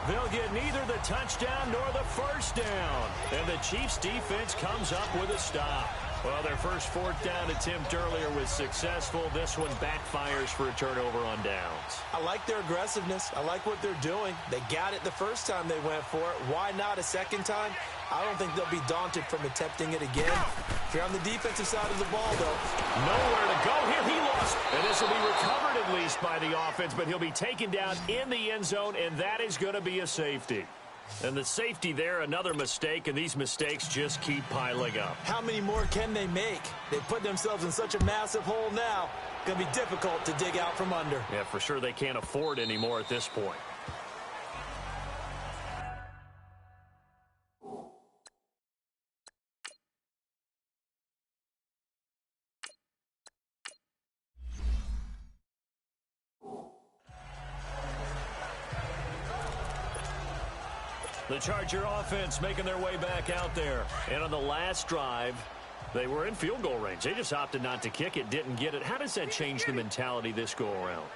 They'll get neither the touchdown nor the 1st down. And the Chiefs' defense comes up with a stop. Well, their first 4th down attempt earlier was successful. This one backfires for a turnover on downs. I like their aggressiveness. I like what they're doing. They got it the first time they went for it. Why not a second time? I don't think they'll be daunted from attempting it again. If you're on the defensive side of the ball, though. Nowhere to go here. He lost. And this will be recovered at least by the offense, but he'll be taken down in the end zone, and that is going to be a safety. And the safety there, another mistake, and these mistakes just keep piling up. How many more can they make? They put themselves in such a massive hole now. Going to be difficult to dig out from under. Yeah, for sure they can't afford any more at this point. The Charger offense making their way back out there. And on the last drive, they were in field goal range. They just opted not to kick it, didn't get it. How does that change the mentality this go-around?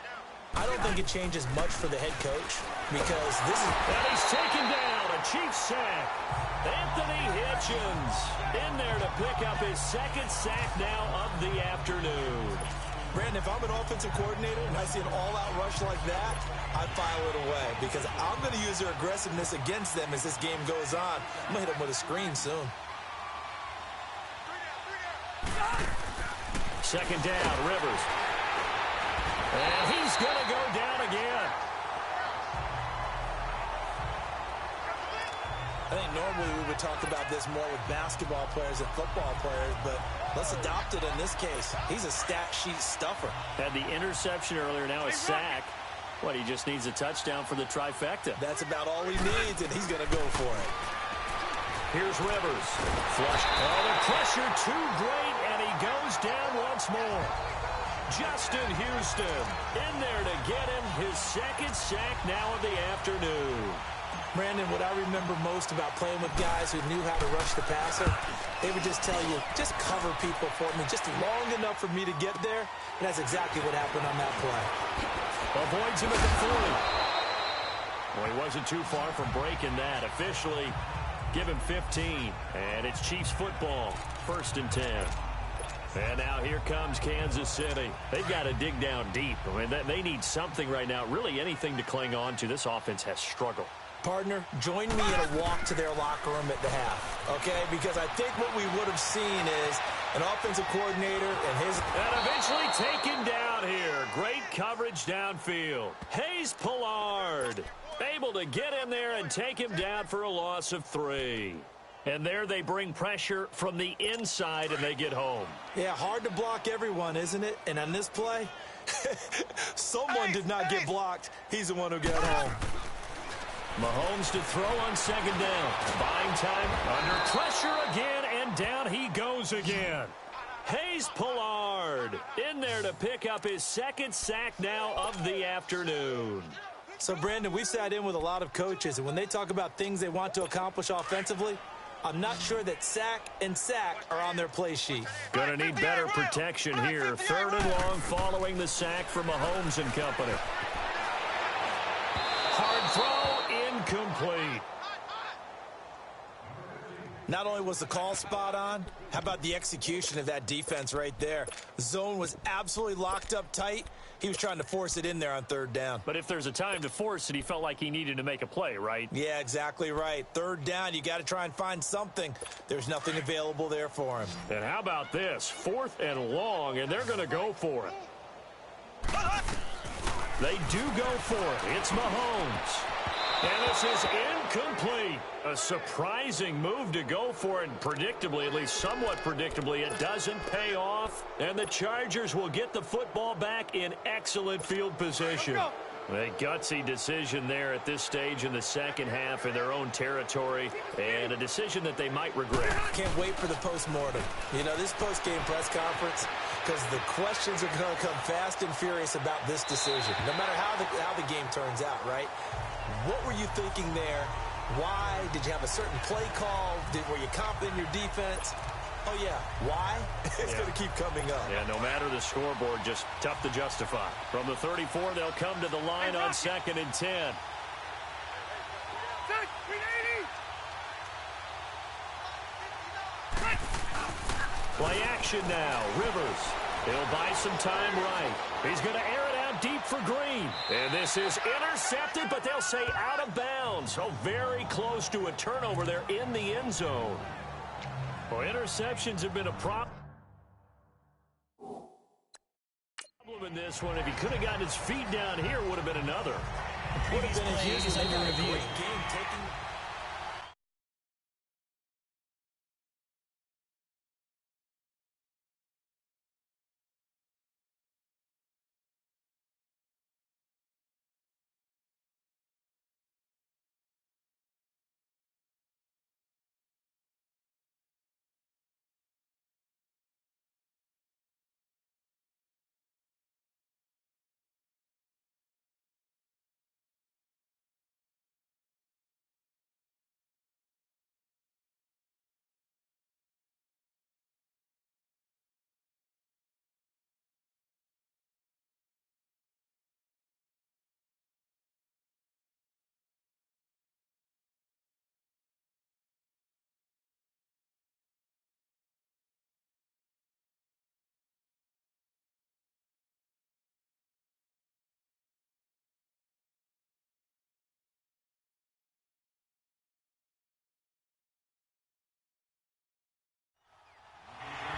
I don't think it changes much for the head coach because this is... And he's taken down, a Chiefs sack. Anthony Hitchens in there to pick up his 2nd sack now of the afternoon. Brandon, if I'm an offensive coordinator and I see an all-out rush like that, I file it away because I'm going to use their aggressiveness against them as this game goes on. I'm going to hit them with a screen soon. 2nd down, Rivers. And he's going to go down again. I think normally we would talk about this more with basketball players and football players, but let's adopt it in this case. He's a stat sheet stuffer. Had the interception earlier, now a sack. Well, he just needs a touchdown for the trifecta. That's about all he needs, and he's going to go for it. Here's Rivers. Flush. Oh, the pressure too great, and he goes down once more. Justin Houston in there to get him his second sack now of the afternoon. Brandon, what I remember most about playing with guys who knew how to rush the passer, they would just tell you, just cover people for me, just long enough for me to get there. And that's exactly what happened on that play. Avoids him at the 40. Well, he wasn't too far from breaking that. Officially, give him 15. And it's Chiefs football, 1st and 10. And now here comes Kansas City. They've got to dig down deep. I mean, they need something right now, really anything to cling on to. This offense has struggled. Partner, join me in a walk to their locker room at the half, okay? Because I think what we would have seen is an offensive coordinator and his... And eventually taken down here. Great coverage downfield. Hayes Pollard able to get in there and take him down for a loss of 3. And there they bring pressure from the inside, and they get home. Yeah, hard to block everyone, isn't it? And on this play, someone did not get blocked. He's the one who got home. Mahomes to throw on 2nd down. Buying time under pressure again, and down he goes again. Hayes Pollard in there to pick up his 2nd sack now of the afternoon. So, Brandon, we've sat in with a lot of coaches, and when they talk about things they want to accomplish offensively, I'm not sure that sack and sack are on their play sheet. Going to need better protection here. 3rd and long following the sack from Mahomes and company. Hard throw, incomplete. Not only was the call spot on, how about the execution of that defense right there? The zone was absolutely locked up tight. He was trying to force it in there on 3rd down. But if there's a time to force it, he felt like he needed to make a play, right? Yeah, exactly right. 3rd down, you got to try and find something. There's nothing available there for him. And how about this? 4th and long, and they're going to go for it. They do go for it. It's Mahomes. And this is incomplete. A surprising move to go for it. Predictably, at least somewhat predictably, it doesn't pay off. And the Chargers will get the football back in excellent field position. A gutsy decision there at this stage in the 2nd half in their own territory. And a decision that they might regret. Can't wait for the post-mortem. You know, this post-game press conference, because the questions are going to come fast and furious about this decision. No matter how the game turns out, right? What were you thinking there? Why? Did you have a certain play call? Were you confident in your defense? Oh, yeah. Why? It's going to keep coming up. Yeah, no matter the scoreboard, just tough to justify. From the 34, they'll come to the line on 2nd and 10. Play action now. Rivers. He'll buy some time right. He's going to air it out deep for Green. And this is intercepted, but they'll say out of bounds. So very close to a turnover there in the end zone. Well, interceptions have been a problem in this one. If he could have gotten his feet down here, would have been another. Would have been a huge under review. Game taking.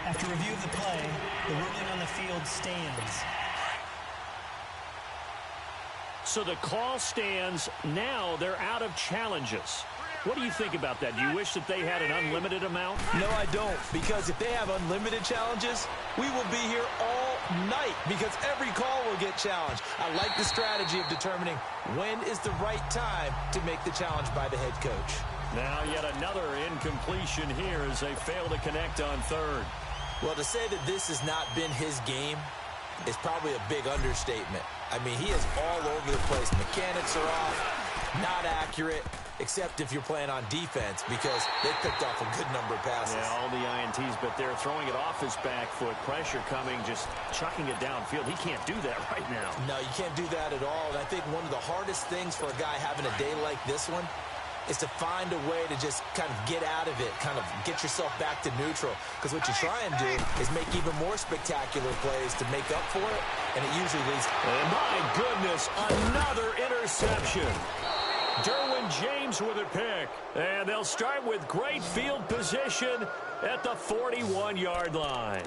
After review of the play, the ruling on the field stands. So the call stands. Now they're out of challenges. What do you think about that? Do you wish that they had an unlimited amount? No, I don't, because if they have unlimited challenges, we will be here all night because every call will get challenged. I like the strategy of determining when is the right time to make the challenge by the head coach. Now yet another incompletion here as they fail to connect on third. Well, to say that this has not been his game is probably a big understatement. I mean, he is all over the place. Mechanics are off, not accurate, except if you're playing on defense because they picked off a good number of passes. Yeah, all the INTs, but they're throwing it off his back foot. Pressure coming, just chucking it downfield. He can't do that right now. No, you can't do that at all. And I think one of the hardest things for a guy having a day like this one is to find a way to just kind of get out of it, kind of get yourself back to neutral. Because what you try and do is make even more spectacular plays to make up for it, and it usually leads. And my goodness, another interception. Derwin James with a pick. And they'll start with great field position at the 41-yard line.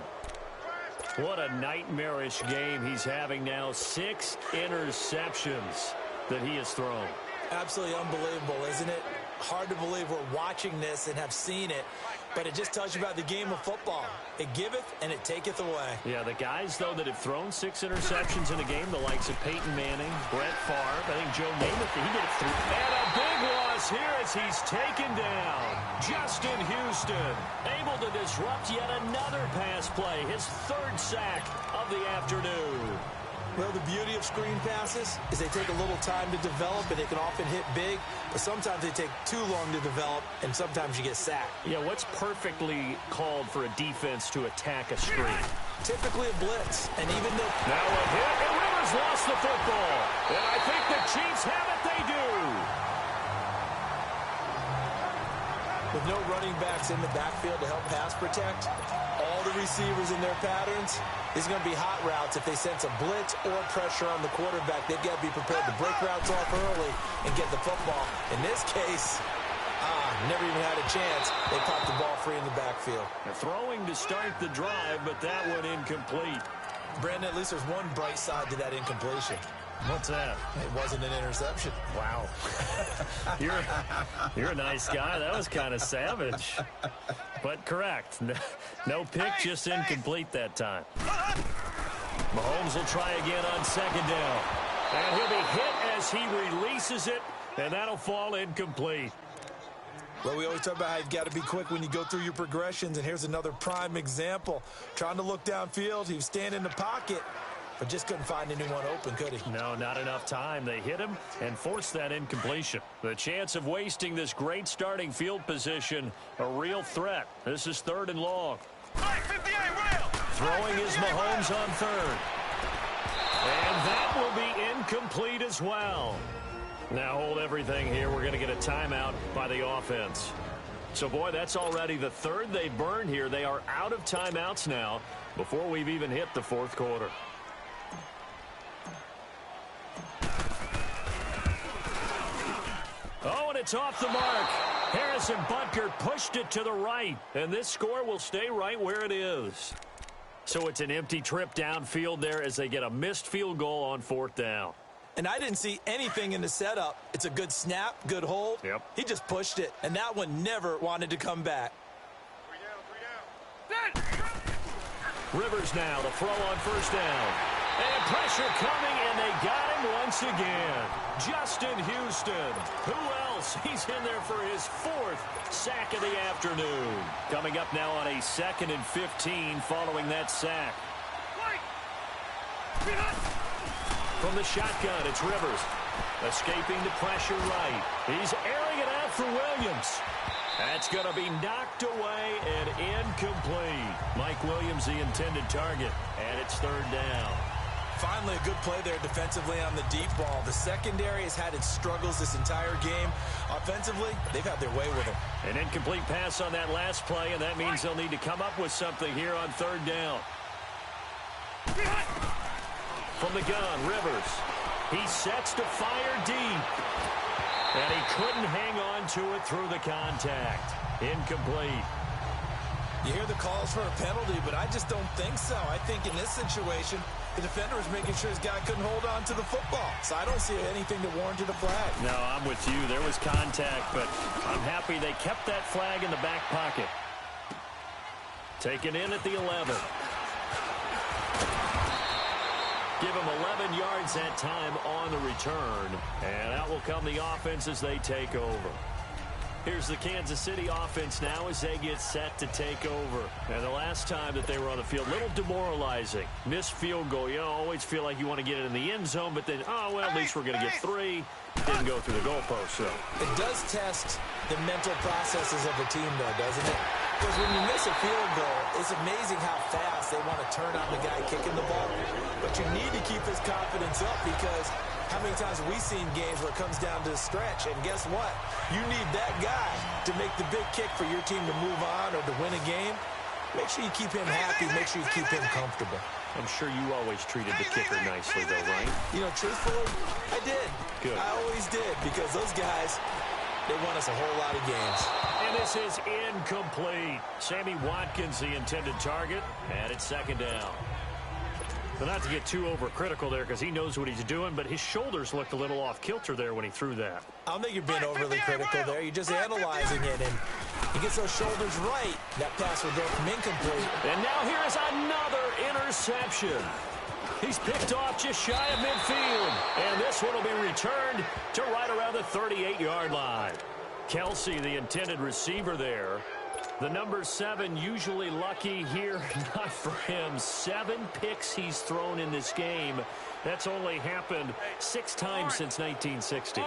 What a nightmarish game he's having now. 6 interceptions that he has thrown. Absolutely unbelievable, isn't it? Hard to believe we're watching this and have seen it, but it just tells you about the game of football. It giveth and it taketh away. Yeah, the guys, though, that have thrown 6 interceptions in a game, the likes of Peyton Manning, Brett Favre, I think Joe Namath, he did it 3. And a big loss here as he's taken down. Justin Houston able to disrupt yet another pass play, his 3rd sack of the afternoon. Well, the beauty of screen passes is they take a little time to develop, and they can often hit big, but sometimes they take too long to develop, and sometimes you get sacked. Yeah, what's perfectly called for a defense to attack a screen? Typically a blitz, and even though... Now a hit, and Rivers lost the football. And I think the Chiefs have it, they do. With no running backs in the backfield to help pass protect, all the receivers in their patterns, these are going to be hot routes. If they sense a blitz or pressure on the quarterback, they've got to be prepared to break routes off early and get the football. In this case, never even had a chance. They popped the ball free in the backfield. They're throwing to start the drive, but that one incomplete. Brandon, at least there's one bright side to that incompletion. What's that? It wasn't an interception. Wow. You're a nice guy. That was kind of savage. But correct. No pick, just incomplete that time. Mahomes will try again on 2nd down. And he'll be hit as he releases it, and that'll fall incomplete. Well, we always talk about how you've got to be quick when you go through your progressions, and here's another prime example. Trying to look downfield, he was standing in the pocket, but just couldn't find anyone open, could he? No, not enough time. They hit him and forced that incompletion. The chance of wasting this great starting field position, a real threat. This is 3rd and long. Throwing is Mahomes on 3rd. And that will be incomplete as well. Now hold everything here. We're going to get a timeout by the offense. So, boy, that's already the 3rd they burned here. They are out of timeouts now before we've even hit the 4th quarter. Oh, and it's off the mark. Harrison Butker pushed it to the right, and this score will stay right where it is. So it's an empty trip downfield there as they get a missed field goal on 4th down. And I didn't see anything in the setup. It's a good snap, good hold. Yep. He just pushed it, and that one never wanted to come back. 3 down. Rivers now to throw on 1st down. And pressure coming, and they got him once again. Justin Houston. Who else? He's in there for his 4th sack of the afternoon. Coming up now on a 2nd and 15 following that sack. From the shotgun, it's Rivers. Escaping the pressure right. He's airing it out for Williams. That's going to be knocked away and incomplete. Mike Williams, the intended target. And it's 3rd down. Finally, a good play there defensively on the deep ball. The secondary has had its struggles this entire game. Offensively, they've had their way with him. An incomplete pass on that last play, and that means they'll need to come up with something here on 3rd down. From the gun, Rivers. He sets to fire deep. And he couldn't hang on to it through the contact. Incomplete. You hear the calls for a penalty, but I just don't think so. I think in this situation, The defender was making sure his guy couldn't hold on to the football. So I don't see anything that warranted a flag. No, I'm with you. There was contact, but I'm happy they kept that flag in the back pocket. Taken in at the 11. Give him 11 yards that time on the return. And out will come the offense as they take over. Here's the Kansas City offense now as they get set to take over. And the last time that they were on the field, a little demoralizing. Missed field goal. You always feel like you want to get it in the end zone, but then, oh, well, at least we're going to get 3. Didn't go through the goalpost, so. It does test the mental processes of a team, though, doesn't it? Because when you miss a field goal, it's amazing how fast they want to turn on the guy kicking the ball. But you need to keep his confidence up because how many times have we seen games where it comes down to a stretch? And guess what? You need that guy to make the big kick for your team to move on or to win a game. Make sure you keep him happy. Make sure you keep him comfortable. I'm sure you always treated the kicker nicely, though, right? You know, truthfully, I did. Good. I always did because those guys, they won us a whole lot of games. And this is incomplete. Sammy Watkins, the intended target, and it's second down. But not to get too overcritical there because he knows what he's doing, but his shoulders looked a little off kilter there when he threw that. I don't think you're being overly critical there. You're just analyzing it, and he gets those shoulders right. That pass will go from incomplete. And now here is another interception. He's picked off just shy of midfield. And this one will be returned to right around the 38-yard line. Kelsey, the intended receiver there. The number 7 usually lucky here. Not for him. 7 picks he's thrown in this game. That's only happened 6 times since 1960.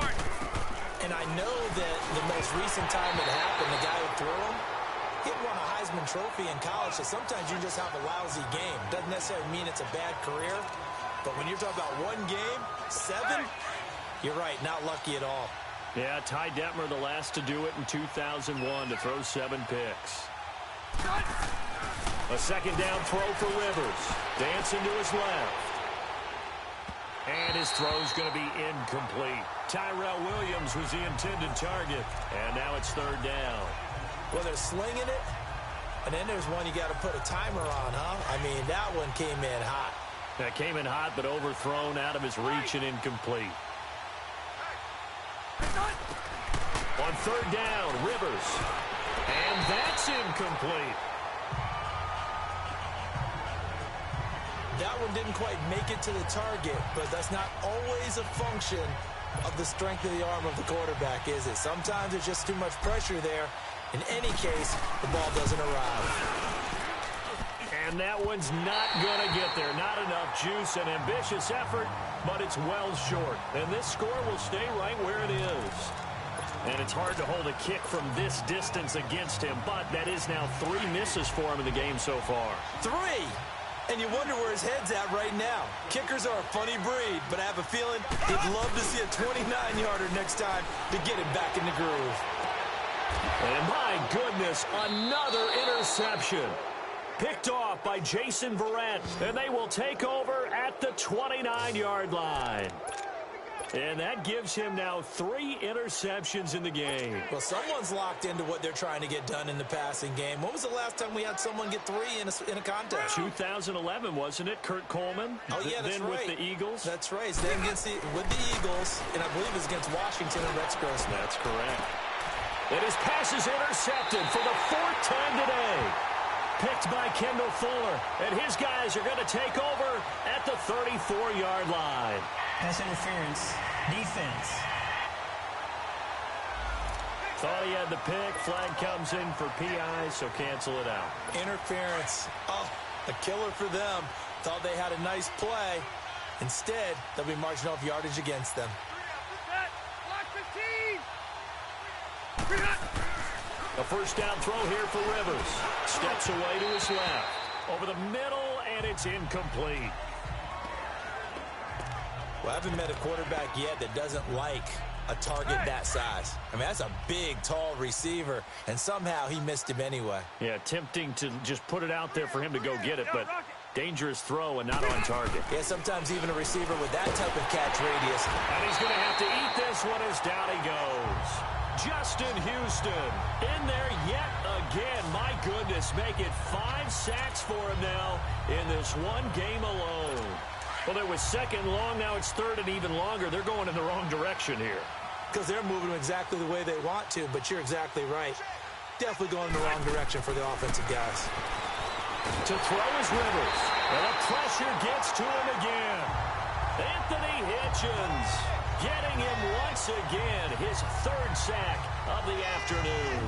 And I know that the most recent time it happened, the guy who threw him, he had won a Heisman Trophy in college, so sometimes you just have a lousy game. Doesn't necessarily mean it's a bad career, but when you're talking about one game, 7, you're right, not lucky at all. Yeah, Ty Detmer, the last to do it in 2001 to throw 7 picks. A second down throw for Rivers. Dancing to his left. And his throw's going to be incomplete. Tyrell Williams was the intended target. And now it's third down. Well, they're slinging it. And then there's one you got to put a timer on, huh? I mean, that one came in hot. That came in hot, but overthrown out of his reach and incomplete. On third down, Rivers. And that's incomplete. That one didn't quite make it to the target, but that's not always a function of the strength of the arm of the quarterback, is it? Sometimes there's just too much pressure there. In any case, the ball doesn't arrive. And that one's not going to get there. Not enough juice and ambitious effort, but it's well short. And this score will stay right where it is. And it's hard to hold a kick from this distance against him, but that is now 3 misses for him in the game so far. 3! And you wonder where his head's at right now. Kickers are a funny breed, but I have a feeling he'd love to see a 29-yarder next time to get him back in the groove. And my goodness, another interception. Picked off by Jason Verrett, and they will take over at the 29-yard line. And that gives him now 3 interceptions in the game. Well, someone's locked into what they're trying to get done in the passing game. When was the last time we had someone get 3 in a contest? 2011, wasn't it? Kurt Coleman? Oh, yeah, that's then right. With the Eagles? That's right. Then with the Eagles, and I believe it was against Washington and Rex Grossman. That's correct. And his pass is intercepted for the 4th time today. Picked by Kendall Fuller. And his guys are going to take over at the 34-yard line. Pass interference. Defense. Thought he had the pick. Flag comes in for PI, so cancel it out. Interference. Oh, a killer for them. Thought they had a nice play. Instead, they'll be marching off yardage against them. A first down throw here for Rivers. Steps away to his left. Over the middle, and it's incomplete. Well, I haven't met a quarterback yet that doesn't like a target that size. I mean, that's a big, tall receiver, and somehow he missed him anyway. Yeah, tempting to just put it out there for him to go get it, but dangerous throw and not on target. Yeah, sometimes even a receiver with that type of catch radius. And he's going to have to eat this one as down he goes. Justin Houston in there yet again. My goodness, make it 5 sacks for him now in this one game alone. Well, there was second long. Now it's third and even longer. They're going in the wrong direction here. Because they're moving exactly the way they want to, but you're exactly right. Definitely going in the wrong direction for the offensive guys. To throw is Rivers. And the pressure gets to him again. Anthony Hitchens getting him once again. His third sack of the afternoon.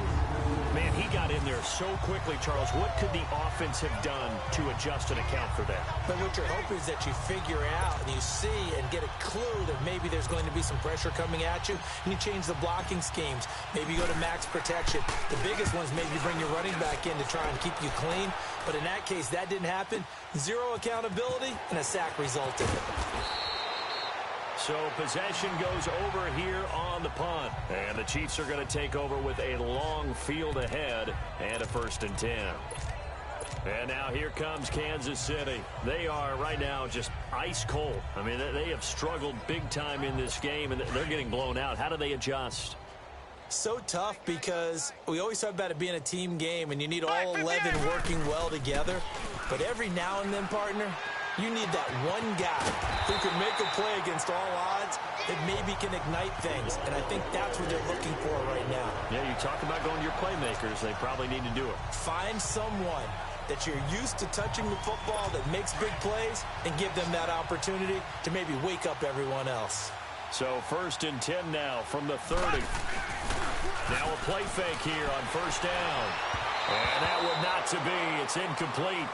Man, he got in there so quickly, Charles. What could the offense have done to adjust and account for that? But what you're hoping is that you figure out and you see and get a clue that maybe there's going to be some pressure coming at you, and you change the blocking schemes. Maybe you go to max protection. The biggest ones maybe bring your running back in to try and keep you clean. But in that case, that didn't happen. Zero accountability, and a sack resulted. So possession goes over here on the punt. And the Chiefs are going to take over with a long field ahead and a 1st and 10. And now here comes Kansas City. They are right now just ice cold. I mean, they have struggled big time in this game, and they're getting blown out. How do they adjust? So tough because we always talk about it being a team game, and you need all 11 working well together. But every now and then, partner, you need that one guy who can make a play against all odds that maybe can ignite things. And I think that's what they're looking for right now. Yeah, you talk about going to your playmakers. They probably need to do it. Find someone that you're used to touching the football that makes big plays and give them that opportunity to maybe wake up everyone else. So 1st and 10 now from the 30. Now a play fake here on 1st down. And that would not to be. It's incomplete.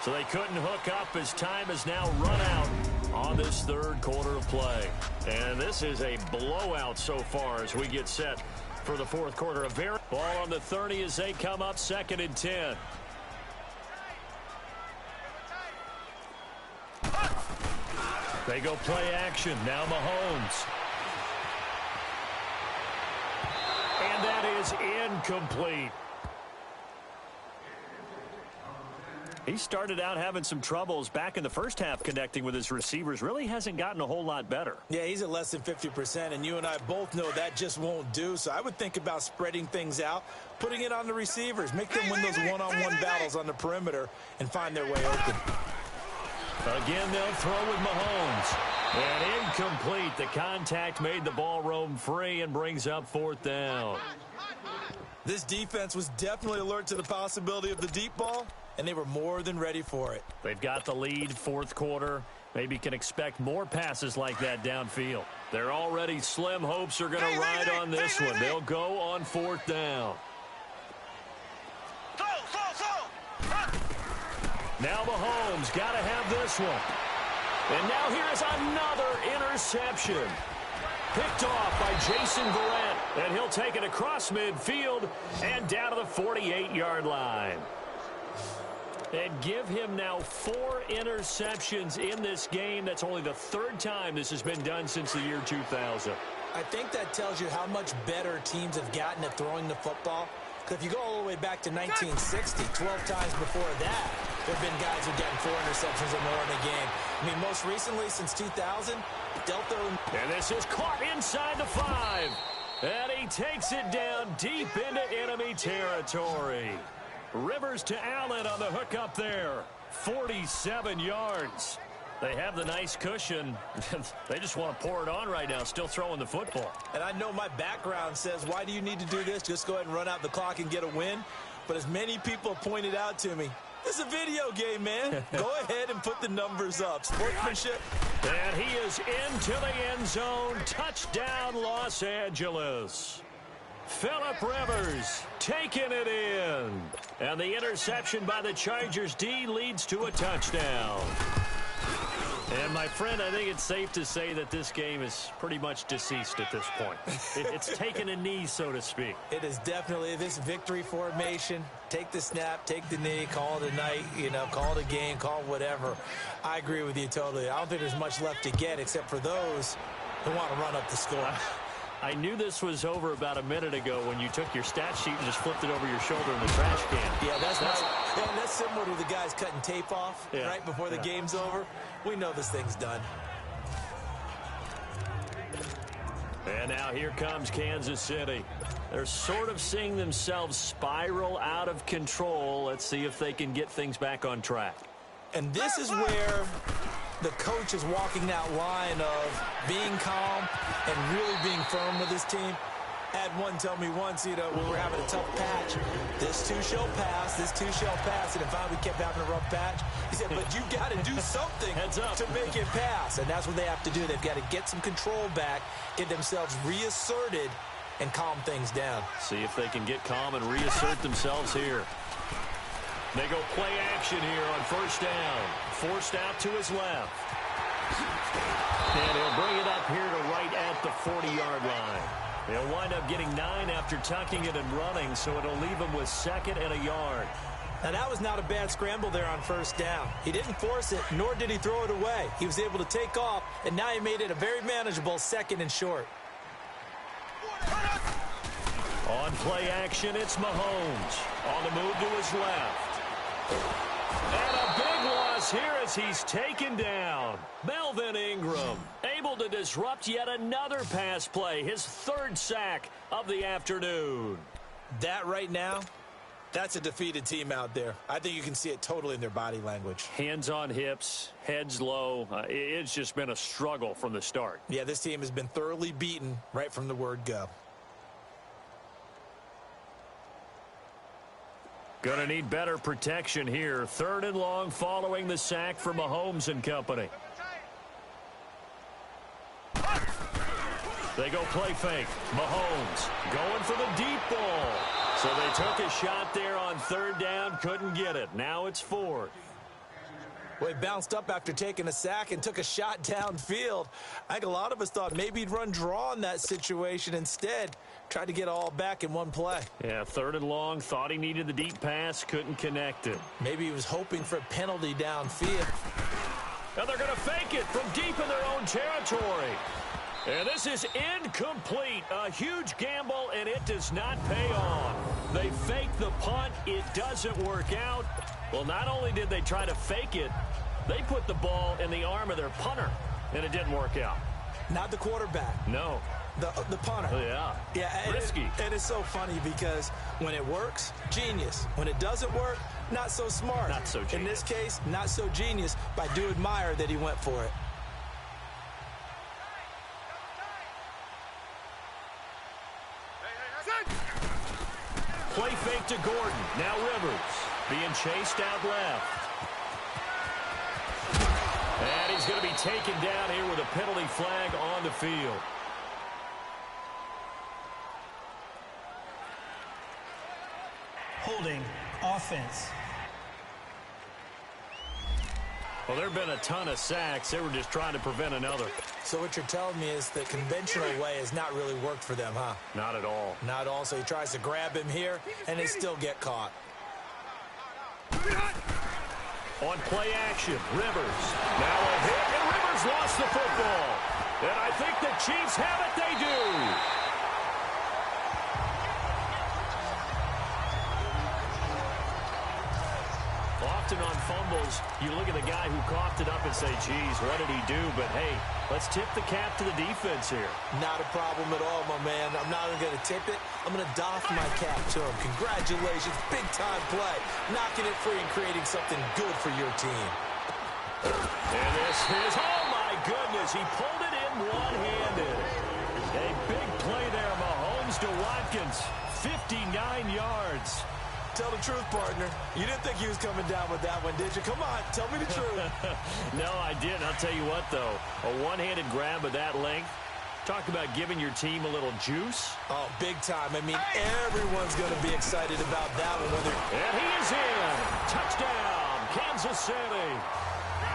So they couldn't hook up as time has now run out on this third quarter of play. And this is a blowout so far as we get set for the fourth quarter. A very ball on the 30 as they come up 2nd and 10. They go play action. Now Mahomes. And that is incomplete. He started out having some troubles back in the first half connecting with his receivers. Really hasn't gotten a whole lot better. Yeah, he's at less than 50%, and you and I both know that just won't do. So I would think about spreading things out, putting it on the receivers, make them win those one-on-one battles on the perimeter and find their way open. Again, they'll throw with Mahomes. And incomplete. The contact made the ball roam free and brings up 4th down. This defense was definitely alert to the possibility of the deep ball, and they were more than ready for it. They've got the lead, 4th quarter. Maybe can expect more passes like that downfield. Their already slim hopes are going to ride on this one. They'll go on 4th down. Now Mahomes got to have this one. And now here's another interception. Picked off by Jason Verrett. And he'll take it across midfield and down to the 48-yard line. And give him now 4 interceptions in this game. That's only the 3rd time this has been done since the year 2000. I think that tells you how much better teams have gotten at throwing the football. Because if you go all the way back to 1960, 12 times before that, there have been guys who are getting 4 interceptions or more in a game. I mean, most recently, since 2000, Delta. And this is caught inside the 5. And he takes it down deep into enemy territory. Rivers to Allen on the hook up there. 47 yards. They have the nice cushion. They just want to pour it on right now, still throwing the football. And I know my background says, why do you need to do this? Just go ahead and run out the clock and get a win. But as many people have pointed out to me, this is a video game, man. Go ahead and put the numbers up. Sportsmanship. And he is into the end zone. Touchdown, Los Angeles. Phillip Rivers taking it in. And the interception by the Chargers D leads to a touchdown. And, my friend, I think it's safe to say that this game is pretty much deceased at this point. It's taken a knee, so to speak. It is definitely this victory formation. Take the snap, take the knee, call it a night, call it a game, call it whatever. I agree with you totally. I don't think there's much left to get except for those who want to run up the score. I knew this was over about a minute ago when you took your stat sheet and just flipped it over your shoulder in the trash can. Yeah, that's similar to the guys cutting tape off right before the game's over. We know this thing's done. And now here comes Kansas City. They're sort of seeing themselves spiral out of control. Let's see if they can get things back on track. And this is where the coach is walking that line of being calm and really being firm with his team. I had one tell me once, when we're having a tough patch, this too shall pass, this too shall pass, and finally we kept having a rough patch. He said, but you got to do something to make it pass, and that's what they have to do. They've got to get some control back, get themselves reasserted, and calm things down. See if they can get calm and reassert themselves here. They go play action here on first down. Forced out to his left. And he'll bring it up here to right at the 40-yard line. They'll wind up getting 9 after tucking it and running, so it'll leave him with 2nd and a yard. Now, that was not a bad scramble there on first down. He didn't force it, nor did he throw it away. He was able to take off, and now he made it a very manageable 2nd and short. On play action, it's Mahomes. On the move to his left. And a big loss here as he's taken down. Melvin Ingram able to disrupt yet another pass play. His 3rd sack of the afternoon. That right now, that's a defeated team out there. I think you can see it totally in their body language. Hands on hips, heads low. It's just been a struggle from the start. Yeah, this team has been thoroughly beaten right from the word go. Gonna need better protection here. 3rd and long following the sack for Mahomes and company. They go play fake. Mahomes going for the deep ball. So they took a shot there on 3rd down, couldn't get it. Now it's 4th. Well, he bounced up after taking a sack and took a shot downfield. I think a lot of us thought maybe he'd run draw in that situation. Instead, tried to get it all back in one play. Yeah, 3rd and long, thought he needed the deep pass, couldn't connect it. Maybe he was hoping for a penalty downfield. Now they're going to fake it from deep in their own territory. And this is incomplete. A huge gamble, and it does not pay off. They fake the punt. It doesn't work out. Well, not only did they try to fake it, they put the ball in the arm of their punter, and it didn't work out. Not the quarterback. No. The punter. Oh, yeah. Yeah, risky. And it's so funny because when it works, genius. When it doesn't work, not so smart. Not so genius. In this case, not so genius, but I do admire that he went for it. Play fake to Gordon. Now Rivers being chased out left. And he's going to be taken down here with a penalty flag on the field. Holding offense. Well, there have been a ton of sacks. They were just trying to prevent another. So what you're telling me is the conventional way has not really worked for them, huh? Not at all. Not at all. So he tries to grab him here, and they still get caught. On play action, Rivers. Now a hit, and Rivers lost the football. And I think the Chiefs have it. They do. Often on fumbles, you look at the guy who coughed it up and say, geez, what did he do? But, hey, let's tip the cap to the defense here. Not a problem at all, my man. I'm not even going to tip it. I'm going to doff my cap to him. Congratulations. Big-time play. Knocking it free and creating something good for your team. And this is, oh, my goodness, he pulled it in one-handed. A big play there, Mahomes to Watkins, 59 yards. Tell the truth, partner. You didn't think he was coming down with that one, did you? Come on, tell me the truth. No, I didn't. I'll tell you what, though. A one-handed grab of that length. Talk about giving your team a little juice. Oh, big time. I mean, everyone's going to be excited about that one. And he is in. Touchdown, Kansas City.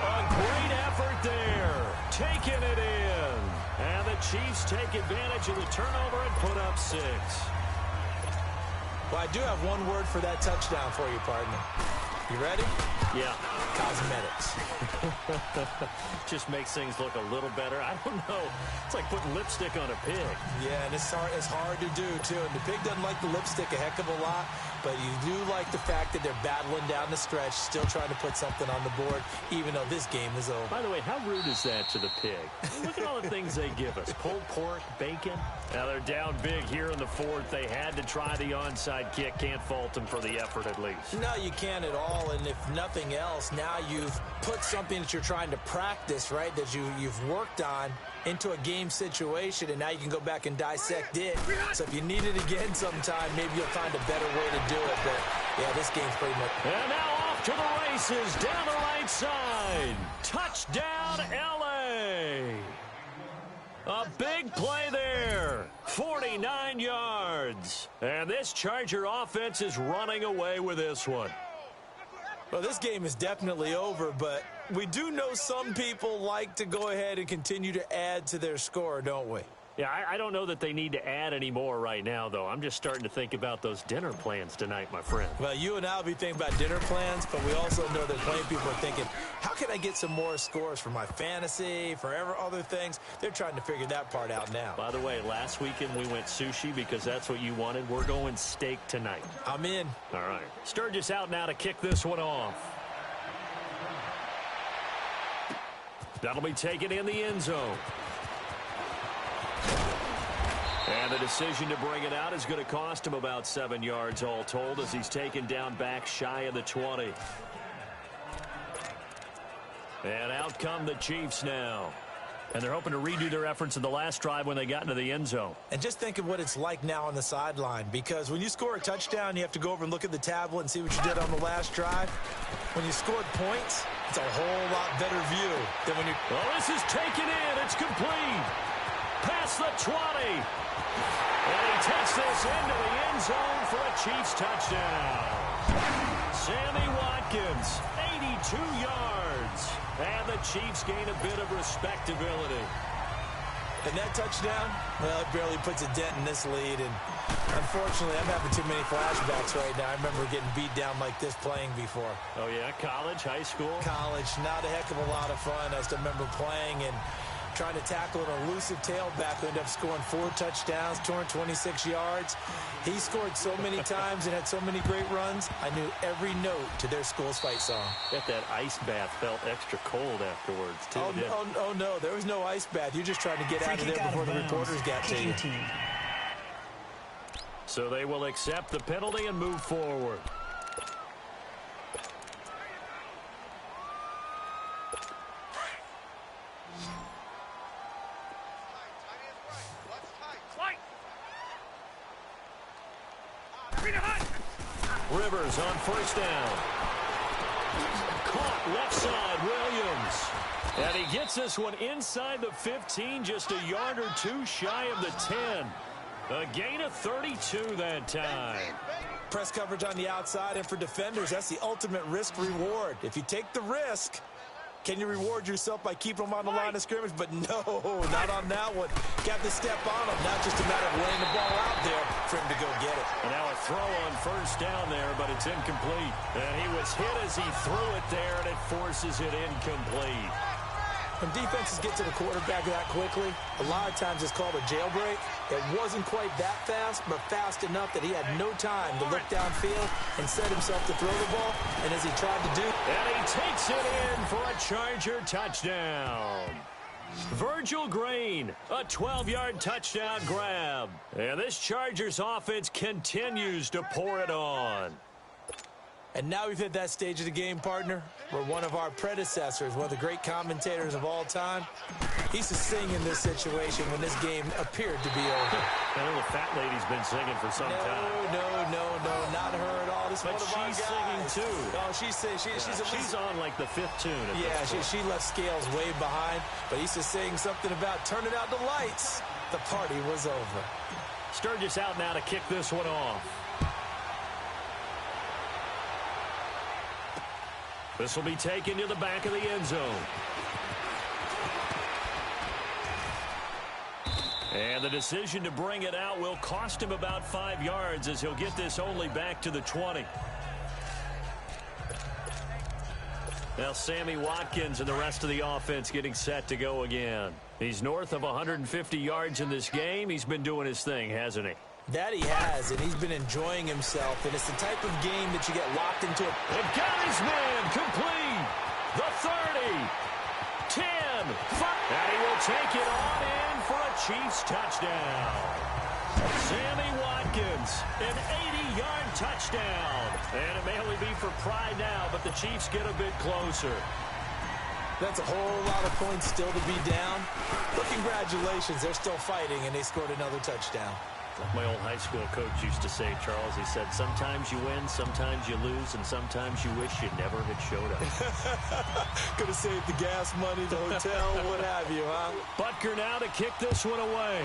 A great effort there. Taking it in. And the Chiefs take advantage of the turnover and put up 6. Well, I do have one word for that touchdown for you, partner. You ready? Yeah. Cosmetics. Just makes things look a little better. I don't know. It's like putting lipstick on a pig. Yeah, and it's hard to do, too. And the pig doesn't like the lipstick a heck of a lot, but you do like the fact that they're battling down the stretch, still trying to put something on the board, even though this game is over. By the way, how rude is that to the pig? Look at all the things they give us. Pulled pork, bacon. Now they're down big here in the 4th. They had to try the onside kick. Can't fault them for the effort at least. No, you can't at all. ball, and if nothing else, now you've put something that you're trying to practice, right, that you've worked on into a game situation, and now you can go back and dissect it. So if you need it again sometime, maybe you'll find a better way to do it. But, yeah, this game's pretty much... And now off to the races down the right side. Touchdown, L.A. A big play there. 49 yards. And this Charger offense is running away with this one. Well, this game is definitely over, but we do know some people like to go ahead and continue to add to their score, don't we? Yeah, I don't know that they need to add any more right now, though. I'm just starting to think about those dinner plans tonight, my friend. Well, you and I will be thinking about dinner plans, but we also know that plenty of people are thinking, how can I get some more scores for my fantasy, for other things? They're trying to figure that part out now. By the way, last weekend we went sushi because that's what you wanted. We're going steak tonight. I'm in. All right. Sturgis out now to kick this one off. That'll be taken in the end zone. And the decision to bring it out is going to cost him about 7 yards all told as he's taken down back shy of the 20. And out come the Chiefs now. And they're hoping to redo their efforts in the last drive when they got into the end zone. And just think of what it's like now on the sideline, because when you score a touchdown, you have to go over and look at the tablet and see what you did on the last drive. When you scored points, it's a whole lot better view than when you... Well, this is taken in. It's complete. Past the 20. And he takes this into the end zone for a Chiefs touchdown. Sammy Watkins, 82 yards. And the Chiefs gain a bit of respectability. And that touchdown, well, it barely puts a dent in this lead. And unfortunately, I'm having too many flashbacks right now. I remember getting beat down like this playing before. Oh, yeah? College, high school? College, not a heck of a lot of fun. I still remember playing and trying to tackle an elusive tailback who ended up scoring 4 touchdowns, 226 yards. He scored so many times and had so many great runs. I knew every note to their school's fight song. Bet that ice bath felt extra cold afterwards, too. Oh, no, there was no ice bath. You're just trying to get out of there before the reporters got to you. So they will accept the penalty and move forward. Rivers on first down. Caught left side, Williams. And he gets this one inside the 15, just a yard or two shy of the 10. A gain of 32 that time. Press coverage on the outside, and for defenders, that's the ultimate risk-reward. If you take the risk, can you reward yourself by keeping them on the line of scrimmage? But no, not on that one. Got to step on them. Not just a matter of laying the ball out there for him to go get it. And now a throw on first down there, but it's incomplete. And he was hit as he threw it there, and it forces it incomplete. When defenses get to the quarterback that quickly, a lot of times it's called a jailbreak. It wasn't quite that fast, but fast enough that he had no time to look downfield and set himself to throw the ball. And as he tried to do... And he takes it in for a Charger touchdown. Virgil Green, a 12-yard touchdown grab. And this Chargers offense continues to pour it on. And now we've hit that stage of the game, partner, where one of our predecessors, one of the great commentators of all time, he used to sing in this situation when this game appeared to be over. I know the fat lady's been singing for some time. No, not her at all. This but one of our she's guys. singing, too. Oh, she's on like the 5th tune. Yeah, she left Scales way behind, but he used to sing something about turning out the lights. The party was over. Sturgis out now to kick this one off. This will be taken to the back of the end zone. And the decision to bring it out will cost him about 5 yards as he'll get this only back to the 20. Now Sammy Watkins and the rest of the offense getting set to go again. He's north of 150 yards in this game. He's been doing his thing, hasn't he? That he has, and he's been enjoying himself. And it's the type of game that you get locked into. They've got his man complete. The 30, 10, 5. And he will take it on in for a Chiefs touchdown. Sammy Watkins, an 80-yard touchdown. And it may only be for pride now, but the Chiefs get a bit closer. That's a whole lot of points still to be down. But congratulations, they're still fighting, and they scored another touchdown. Like my old high school coach used to say, Charles, he said, sometimes you win, sometimes you lose, and sometimes you wish you never had showed up. Could have saved the gas money, the hotel, what have you, huh? Butker now to kick this one away.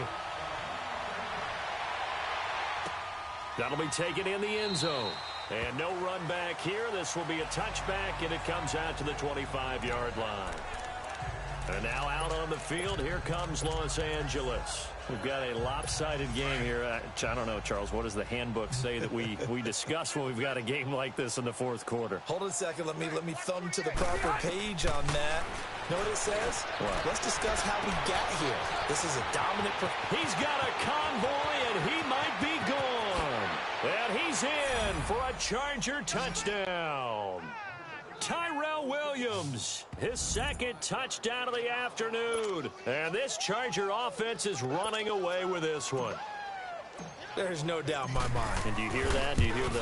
That'll be taken in the end zone. And no run back here. This will be a touchback, and it comes out to the 25-yard line. And now out on the field, here comes Los Angeles. We've got a lopsided game here. I don't know, Charles, what does the handbook say that we discuss when we've got a game like this in the fourth quarter? Hold on a second. Let me thumb to the proper page on that. Know what it says? What? Let's discuss how we got here. This is a dominant. He's got a convoy, and he might be gone. And he's in for a Charger touchdown. Tyrell Williams, his second touchdown of the afternoon. And this Charger offense is running away with this one. There's no doubt in my mind. And do you hear that? Do you hear the...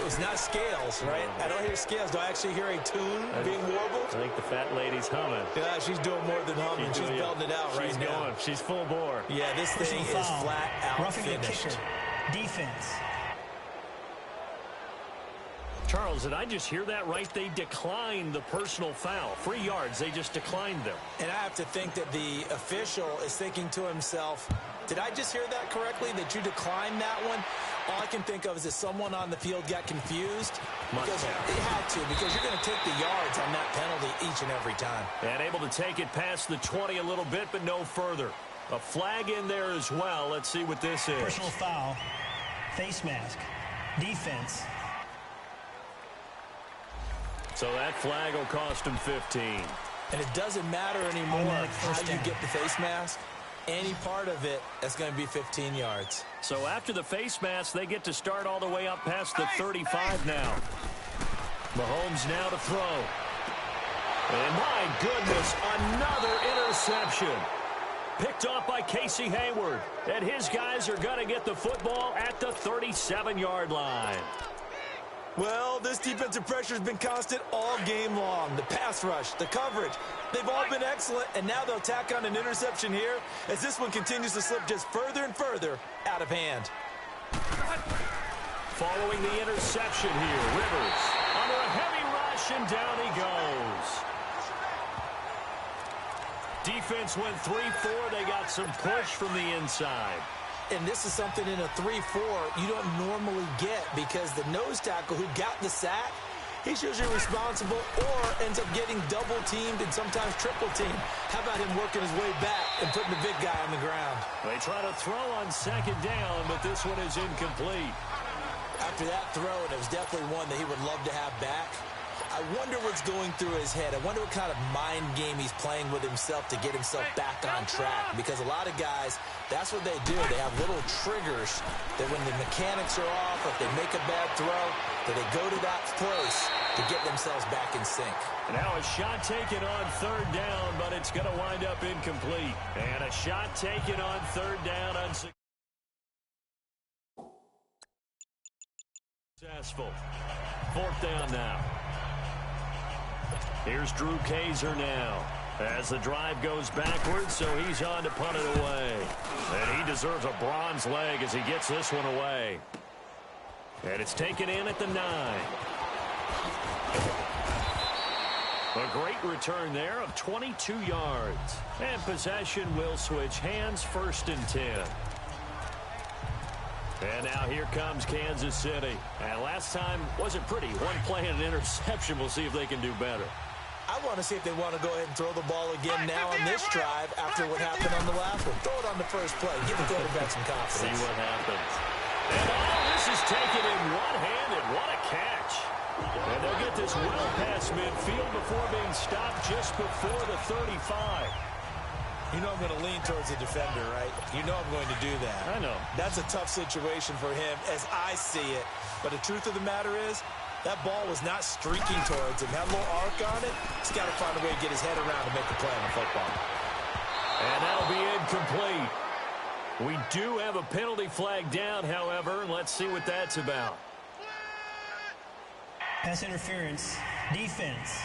It's not scales, right? I don't hear scales. Do I actually hear a tune being warbled? I think the fat lady's humming. Yeah, she's doing more than humming. She's belting it out right now. She's full bore. Yeah, this thing is flat out roughing finished. the kicker. Defense. Charles, did I just hear that right? They declined the personal foul. 3 yards, they just declined them. And I have to think that the official is thinking to himself, did I just hear that correctly, that you declined that one? All I can think of is that someone on the field got confused. Because they had to, because you're going to take the yards on that penalty each and every time. And able to take it past the 20 a little bit, but no further. A flag in there as well. Let's see what this is. Personal foul. Face mask. Defense. So that flag will cost him 15. And it doesn't matter anymore how you get the face mask. Any part of it, that's going to be 15 yards. So after the face mask, they get to start all the way up past the 35 now. Mahomes now to throw. And my goodness, another interception. Picked off by Casey Hayward. And his guys are going to get the football at the 37-yard line. Well, this defensive pressure has been constant all game long. The pass rush, the coverage, they've all been excellent, and now they'll tack on an interception here as this one continues to slip just further and further out of hand. Following the interception here, Rivers under a heavy rush, and down he goes. Defense went 3-4. They got some push from the inside. And this is something in a 3-4 you don't normally get because the nose tackle who got the sack, he's usually responsible or ends up getting double-teamed and sometimes triple-teamed. How about him working his way back and putting the big guy on the ground? They try to throw on second down, but this one is incomplete. After that throw, and it was definitely one that he would love to have back, I wonder what's going through his head. I wonder what kind of mind game he's playing with himself to get himself back on track. Because a lot of guys, that's what they do. They have little triggers that when the mechanics are off, or if they make a bad throw, that they go to that place to get themselves back in sync. Now a shot taken on third down, but it's going to wind up incomplete. And a shot taken on third down. Unsuccessful. Fourth down now. Here's Drew Kaiser now as the drive goes backwards, so he's on to punt it away. And he deserves a bronze leg as he gets this one away. And it's taken in at the 9. A great return there of 22 yards. And possession will switch hands, 1st and 10. And now here comes Kansas City. And last time wasn't pretty. One play and an interception. We'll see if they can do better. I want to see if they want to go ahead and throw the ball again now on this drive after what happened on the last one. Throw it on the first play. Give the quarterback some confidence. See what happens. And this is taken in one-handed. What a catch. And they'll get this well past midfield before being stopped just before the 35. You know I'm going to lean towards the defender, right? You know I'm going to do that. I know. That's a tough situation for him as I see it. But the truth of the matter is, that ball was not streaking towards him. Had a little arc on it. He's got to find a way to get his head around to make a play on the football. And that'll be incomplete. We do have a penalty flag down, however. Let's see what that's about. Pass interference, defense.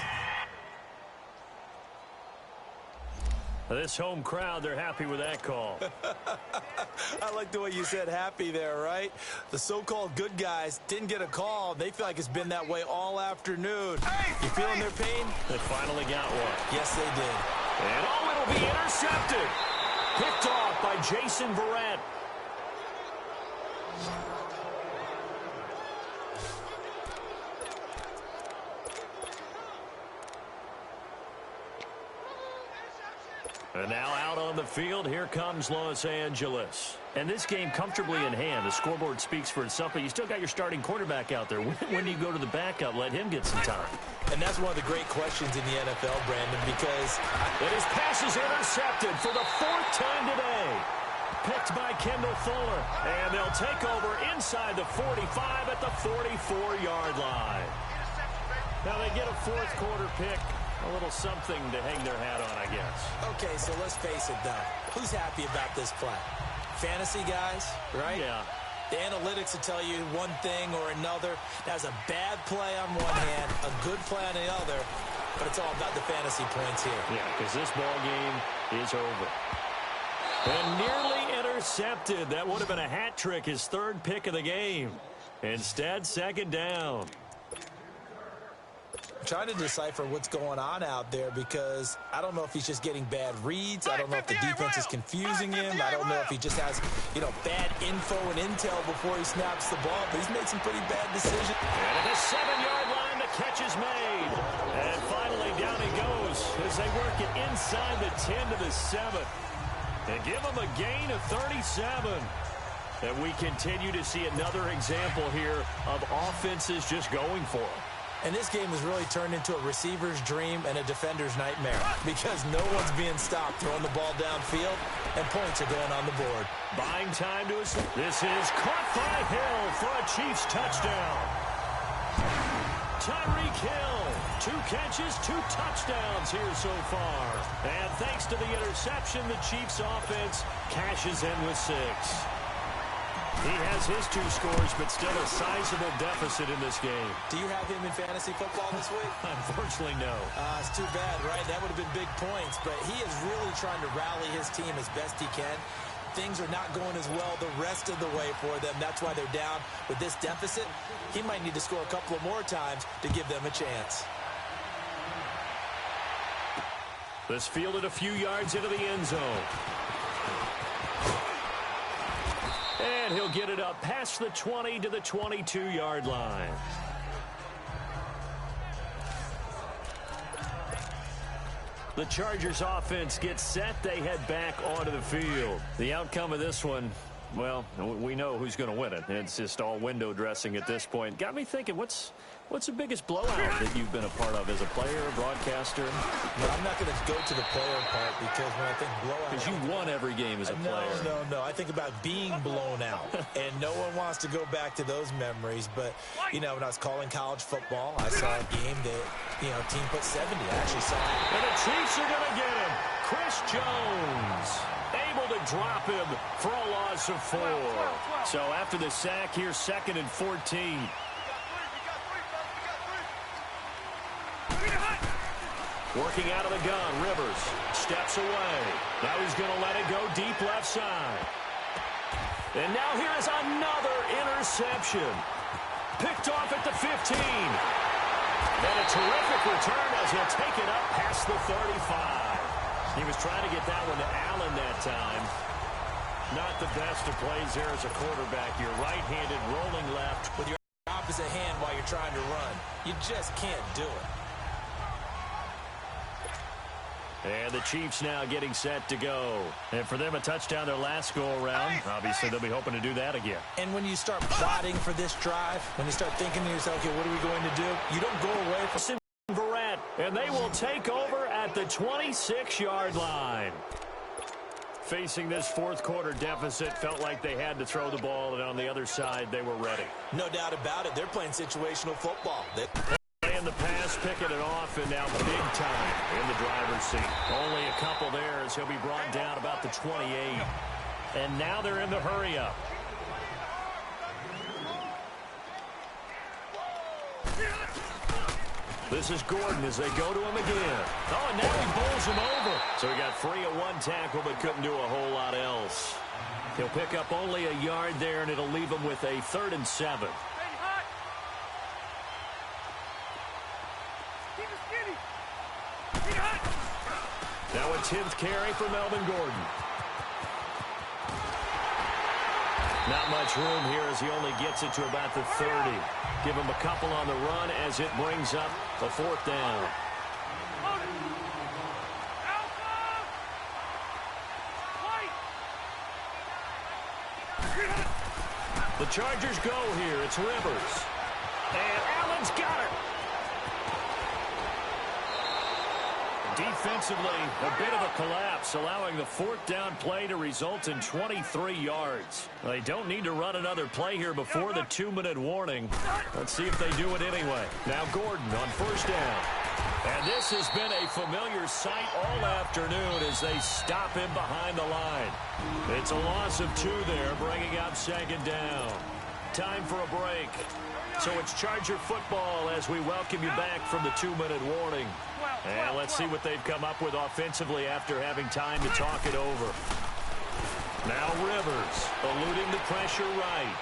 This home crowd, they're happy with that call. I like the way you said happy there, right? The so-called good guys didn't get a call. They feel like it's been that way all afternoon. You feeling their pain? They finally got one. Yes, they did. And it'll be intercepted. Picked off by Jason Verrett. And now out on the field, here comes Los Angeles. And this game comfortably in hand. The scoreboard speaks for itself, but you still got your starting quarterback out there. When do you go to the backup? Let him get some time. And that's one of the great questions in the NFL, Brandon, because his pass is intercepted for the 4th time today. Picked by Kendall Fuller. And they'll take over inside the 45 at the 44-yard line. Now they get a 4th quarter pick. A little something to hang their hat on, I guess. Okay, so let's face it, though. Who's happy about this play? Fantasy guys, right? Yeah. The analytics will tell you one thing or another. That's a bad play on one hand, a good play on the other, but it's all about the fantasy points here. Yeah, because this ball game is over. And nearly intercepted. That would have been a hat trick, his 3rd pick of the game. Instead, 2nd down. Trying to decipher what's going on out there because I don't know if he's just getting bad reads. I don't know if the defense is confusing him. I don't know if he just has, bad info and intel before he snaps the ball. But he's made some pretty bad decisions. And at the 7-yard line, the catch is made. And finally, down he goes as they work it inside the 10 to the 7. And give him a gain of 37. And we continue to see another example here of offenses just going for it. And this game has really turned into a receiver's dream and a defender's nightmare because no one's being stopped throwing the ball downfield, and points are going on the board. Buying time to us. This is caught by Hill for a Chiefs touchdown. Tyreek Hill, 2 catches, 2 touchdowns here so far. And thanks to the interception, the Chiefs offense cashes in with 6. He has his 2 scores, but still a sizable deficit in this game. Do you have him in fantasy football this week? Unfortunately, no. It's too bad, right? That would have been big points, but he is really trying to rally his team as best he can. Things are not going as well the rest of the way for them. That's why they're down with this deficit. He might need to score a couple of more times to give them a chance. This fielded a few yards into the end zone. And he'll get it up past the 20 to the 22-yard line. The Chargers offense gets set. They head back onto the field. The outcome of this one, well, we know who's going to win it. It's just all window dressing at this point. Got me thinking, what's the biggest blowout that you've been a part of as a player, broadcaster? No, I'm not going to go to the player part because when I think blowout... Because you won every game as a player. No. I think about being blown out. And no one wants to go back to those memories. But, when I was calling college football, I saw a game that, team put 70. I actually saw it. And the Chiefs are going to get him. Chris Jones able to drop him for a loss of 4. So after the sack here, 2nd and 14. Working out of the gun, Rivers steps away. Now he's going to let it go deep left side. And now here is another interception. Picked off at the 15. And a terrific return as he'll take it up past the 35. He was trying to get that one to Allen that time. Not the best of plays there as a quarterback. You're right-handed, rolling left. With your opposite hand while you're trying to run. You just can't do it. And the Chiefs now getting set to go. And for them, a touchdown their last go-around. Obviously, they'll be hoping to do that again. And when you start plotting for this drive, when you start thinking to yourself, okay, what are we going to do? You don't go away from Verrett, and they will take over at the 26-yard line. Facing this 4th quarter deficit, felt like they had to throw the ball, and on the other side, they were ready. No doubt about it. They're playing situational football. And the pass, picking it off, and now big time in the driver's seat. Only a couple there as he'll be brought down about the 28. And now they're in the hurry-up. This is Gordon as they go to him again. Oh, and now he bowls him over. So he got free of one tackle but couldn't do a whole lot else. He'll pick up only a yard there, and it'll leave him with a 3rd and 7. Now a 10th carry for Melvin Gordon. Not much room here as he only gets it to about the 30. Give him a couple on the run as it brings up a 4th down. The Chargers go here. It's Rivers. And Allen's got it. Defensively, a bit of a collapse, allowing the 4th down play to result in 23 yards. They don't need to run another play here before the 2-minute warning. Let's see if they do it anyway. Now Gordon on 1st down. And this has been a familiar sight all afternoon as they stop him behind the line. It's a loss of 2 there, bringing up 2nd down. Time for a break. So it's Charger football as we welcome you back from the 2-minute warning. And let's see what they've come up with offensively after having time to talk it over. Now Rivers eluding the pressure right.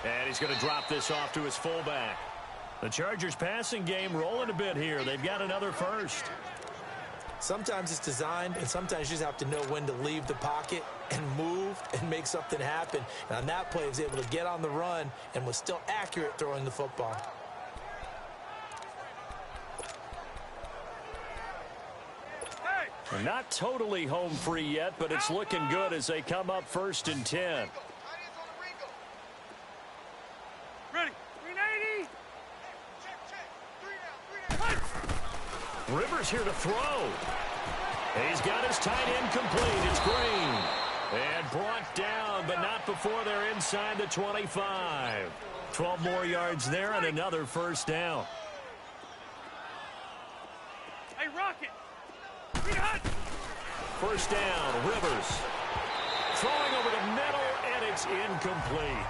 And he's going to drop this off to his fullback. The Chargers passing game rolling a bit here. They've got another 1st. Sometimes it's designed, and sometimes you just have to know when to leave the pocket and move and make something happen. And on that play, he was able to get on the run and was still accurate throwing the football. They're not totally home free yet, but it's looking good as they come up 1st and 10. Ready. 380. Rivers here to throw. He's got his tight end complete. It's Green. And brought down, but not before they're inside the 25. 12 more yards there and another 1st down. Hey, Rocket. 1st down, Rivers. Throwing over the middle, and it's incomplete.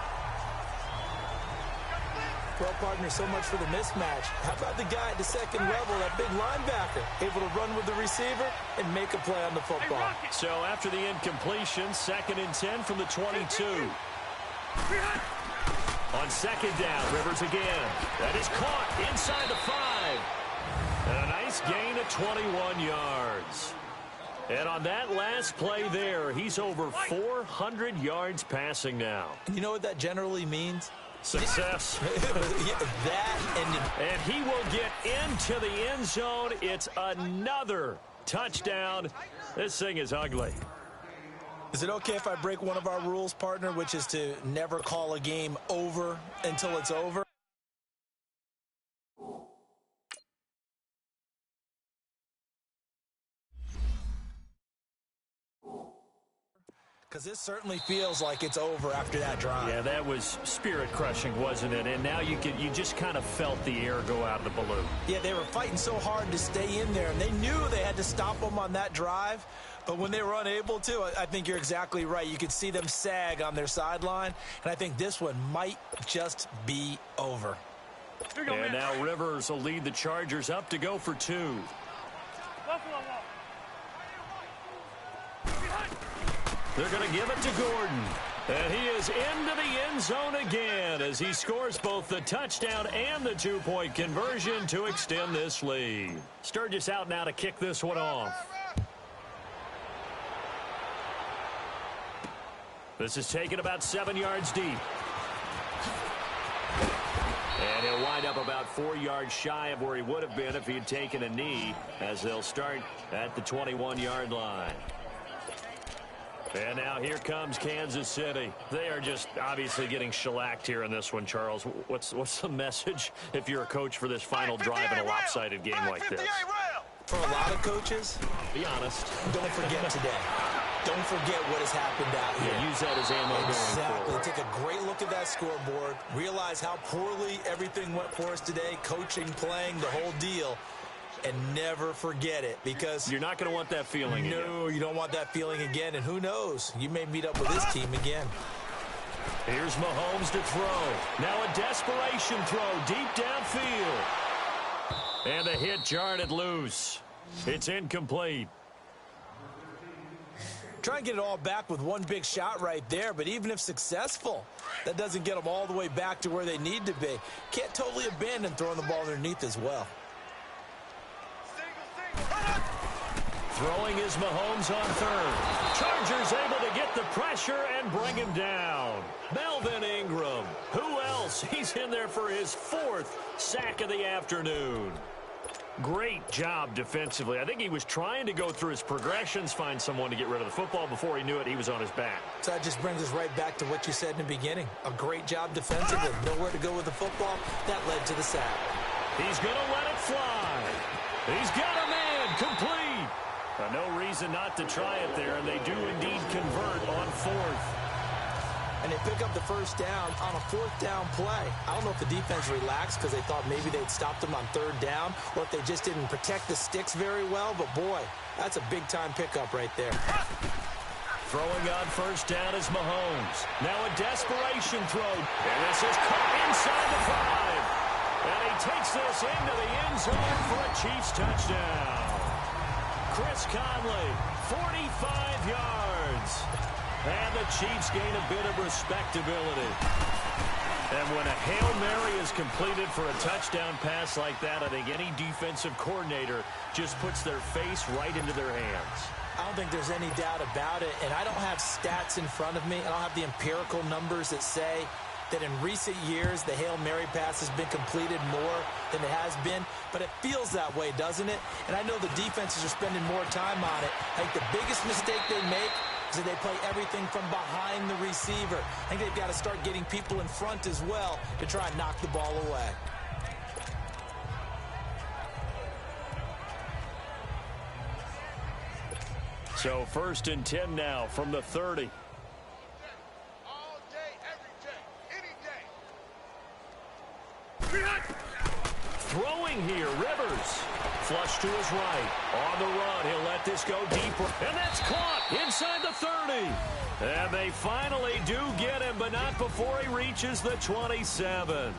Well, partner, so much for the mismatch. How about the guy at the 2nd level, that big linebacker, able to run with the receiver and make a play on the football? So after the incompletion, 2nd and 10 from the 22. On 2nd down, Rivers again. That is caught inside the 5. And a nice gain of 21 yards. And on that last play there, he's over 400 yards passing now. And you know what that generally means? Success. And he will get into the end zone. It's another touchdown. This thing is ugly. Is it okay if I break one of our rules, partner, which is to never call a game over until it's over? Because this certainly feels like it's over after that drive. Yeah, that was spirit-crushing, wasn't it? And now you just kind of felt the air go out of the balloon. Yeah, they were fighting so hard to stay in there, and they knew they had to stop them on that drive. But when they were unable to, I think you're exactly right. You could see them sag on their sideline, and I think this one might just be over. And now Rivers will lead the Chargers up to go for 2. They're going to give it to Gordon. And he is into the end zone again as he scores both the touchdown and the 2-point conversion to extend this lead. Sturgis out now to kick this one off. This is taken about 7 yards deep. And he'll wind up about 4 yards shy of where he would have been if he had taken a knee, as they'll start at the 21-yard line. And now here comes Kansas City. They are just obviously getting shellacked here in this one, Charles. What's the message if you're a coach for this final drive in a lopsided game like this? For a lot of coaches, be honest. Don't forget today. Don't forget what has happened out here. Yeah, use that as ammo going forward. Exactly. Take a great look at that scoreboard. Realize how poorly everything went for us today. Coaching, playing, the whole deal. and never forget it, because you're not going to want that feeling again. No, you don't want that feeling again, and who knows? You may meet up with this team again. Here's Mahomes to throw. Now a desperation throw deep downfield. And the hit jarred it loose. It's incomplete. Try and get it all back with one big shot right there, but even if successful, that doesn't get them all the way back to where they need to be. Can't totally abandon throwing the ball underneath as well. Throwing is Mahomes on third. Chargers able to get the pressure and bring him down. Melvin Ingram. Who else? He's in there for his 4th sack of the afternoon. Great job defensively. I think he was trying to go through his progressions, find someone to get rid of the football. Before he knew it, he was on his back. So that just brings us right back to what you said in the beginning. A great job defensively. Nowhere to go with the football. That led to the sack. He's going to let it fly. He's got a man complete. No reason not to try it there, and they do indeed convert on 4th. And they pick up the first down on a 4th down play. I don't know if the defense relaxed because they thought maybe they'd stopped them on 3rd down, or if they just didn't protect the sticks very well. But, boy, that's a big-time pickup right there. Throwing on 1st down is Mahomes. Now a desperation throw. And this is caught inside the 5. And he takes this into the end zone for a Chiefs touchdown. Chris Conley, 45 yards. And the Chiefs gain a bit of respectability. And when a Hail Mary is completed for a touchdown pass like that, I think any defensive coordinator just puts their face right into their hands. I don't think there's any doubt about it. And I don't have stats in front of me. I don't have the empirical numbers that say that in recent years the Hail Mary pass has been completed more than it has been. But it feels that way, doesn't it? And I know the defenses are spending more time on it. I think the biggest mistake they make is that they play everything from behind the receiver. I think they've got to start getting people in front as well to try and knock the ball away. So 1st and 10 now from the 30. All day, every day, any day. Throwing here, Rivers. Flush to his right. On the run, he'll let this go deeper. And that's caught inside the 30. And they finally do get him, but not before he reaches the 27.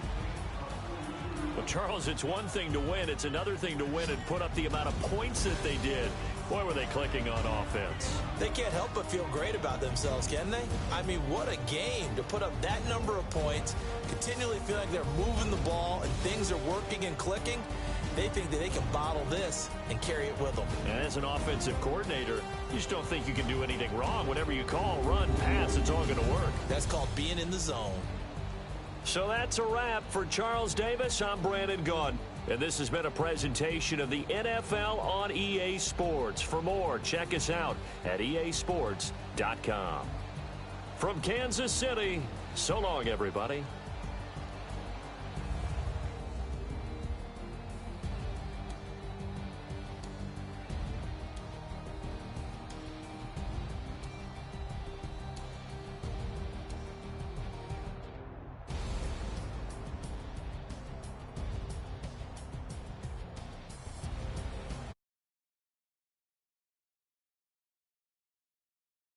Well, Charles, it's one thing to win. It's another thing to win and put up the amount of points that they did. Boy, were they clicking on offense. They can't help but feel great about themselves, can they? I mean, what a game to put up that number of points, continually feel like they're moving the ball and things are working and clicking. They think that they can bottle this and carry it with them. And as an offensive coordinator, you just don't think you can do anything wrong. Whatever you call, run, pass, it's all going to work. That's called being in the zone. So that's a wrap for Charles Davis. I'm Brandon Gaudin. And this has been a presentation of the NFL on EA Sports. For more, check us out at easports.com. From Kansas City, so long, everybody.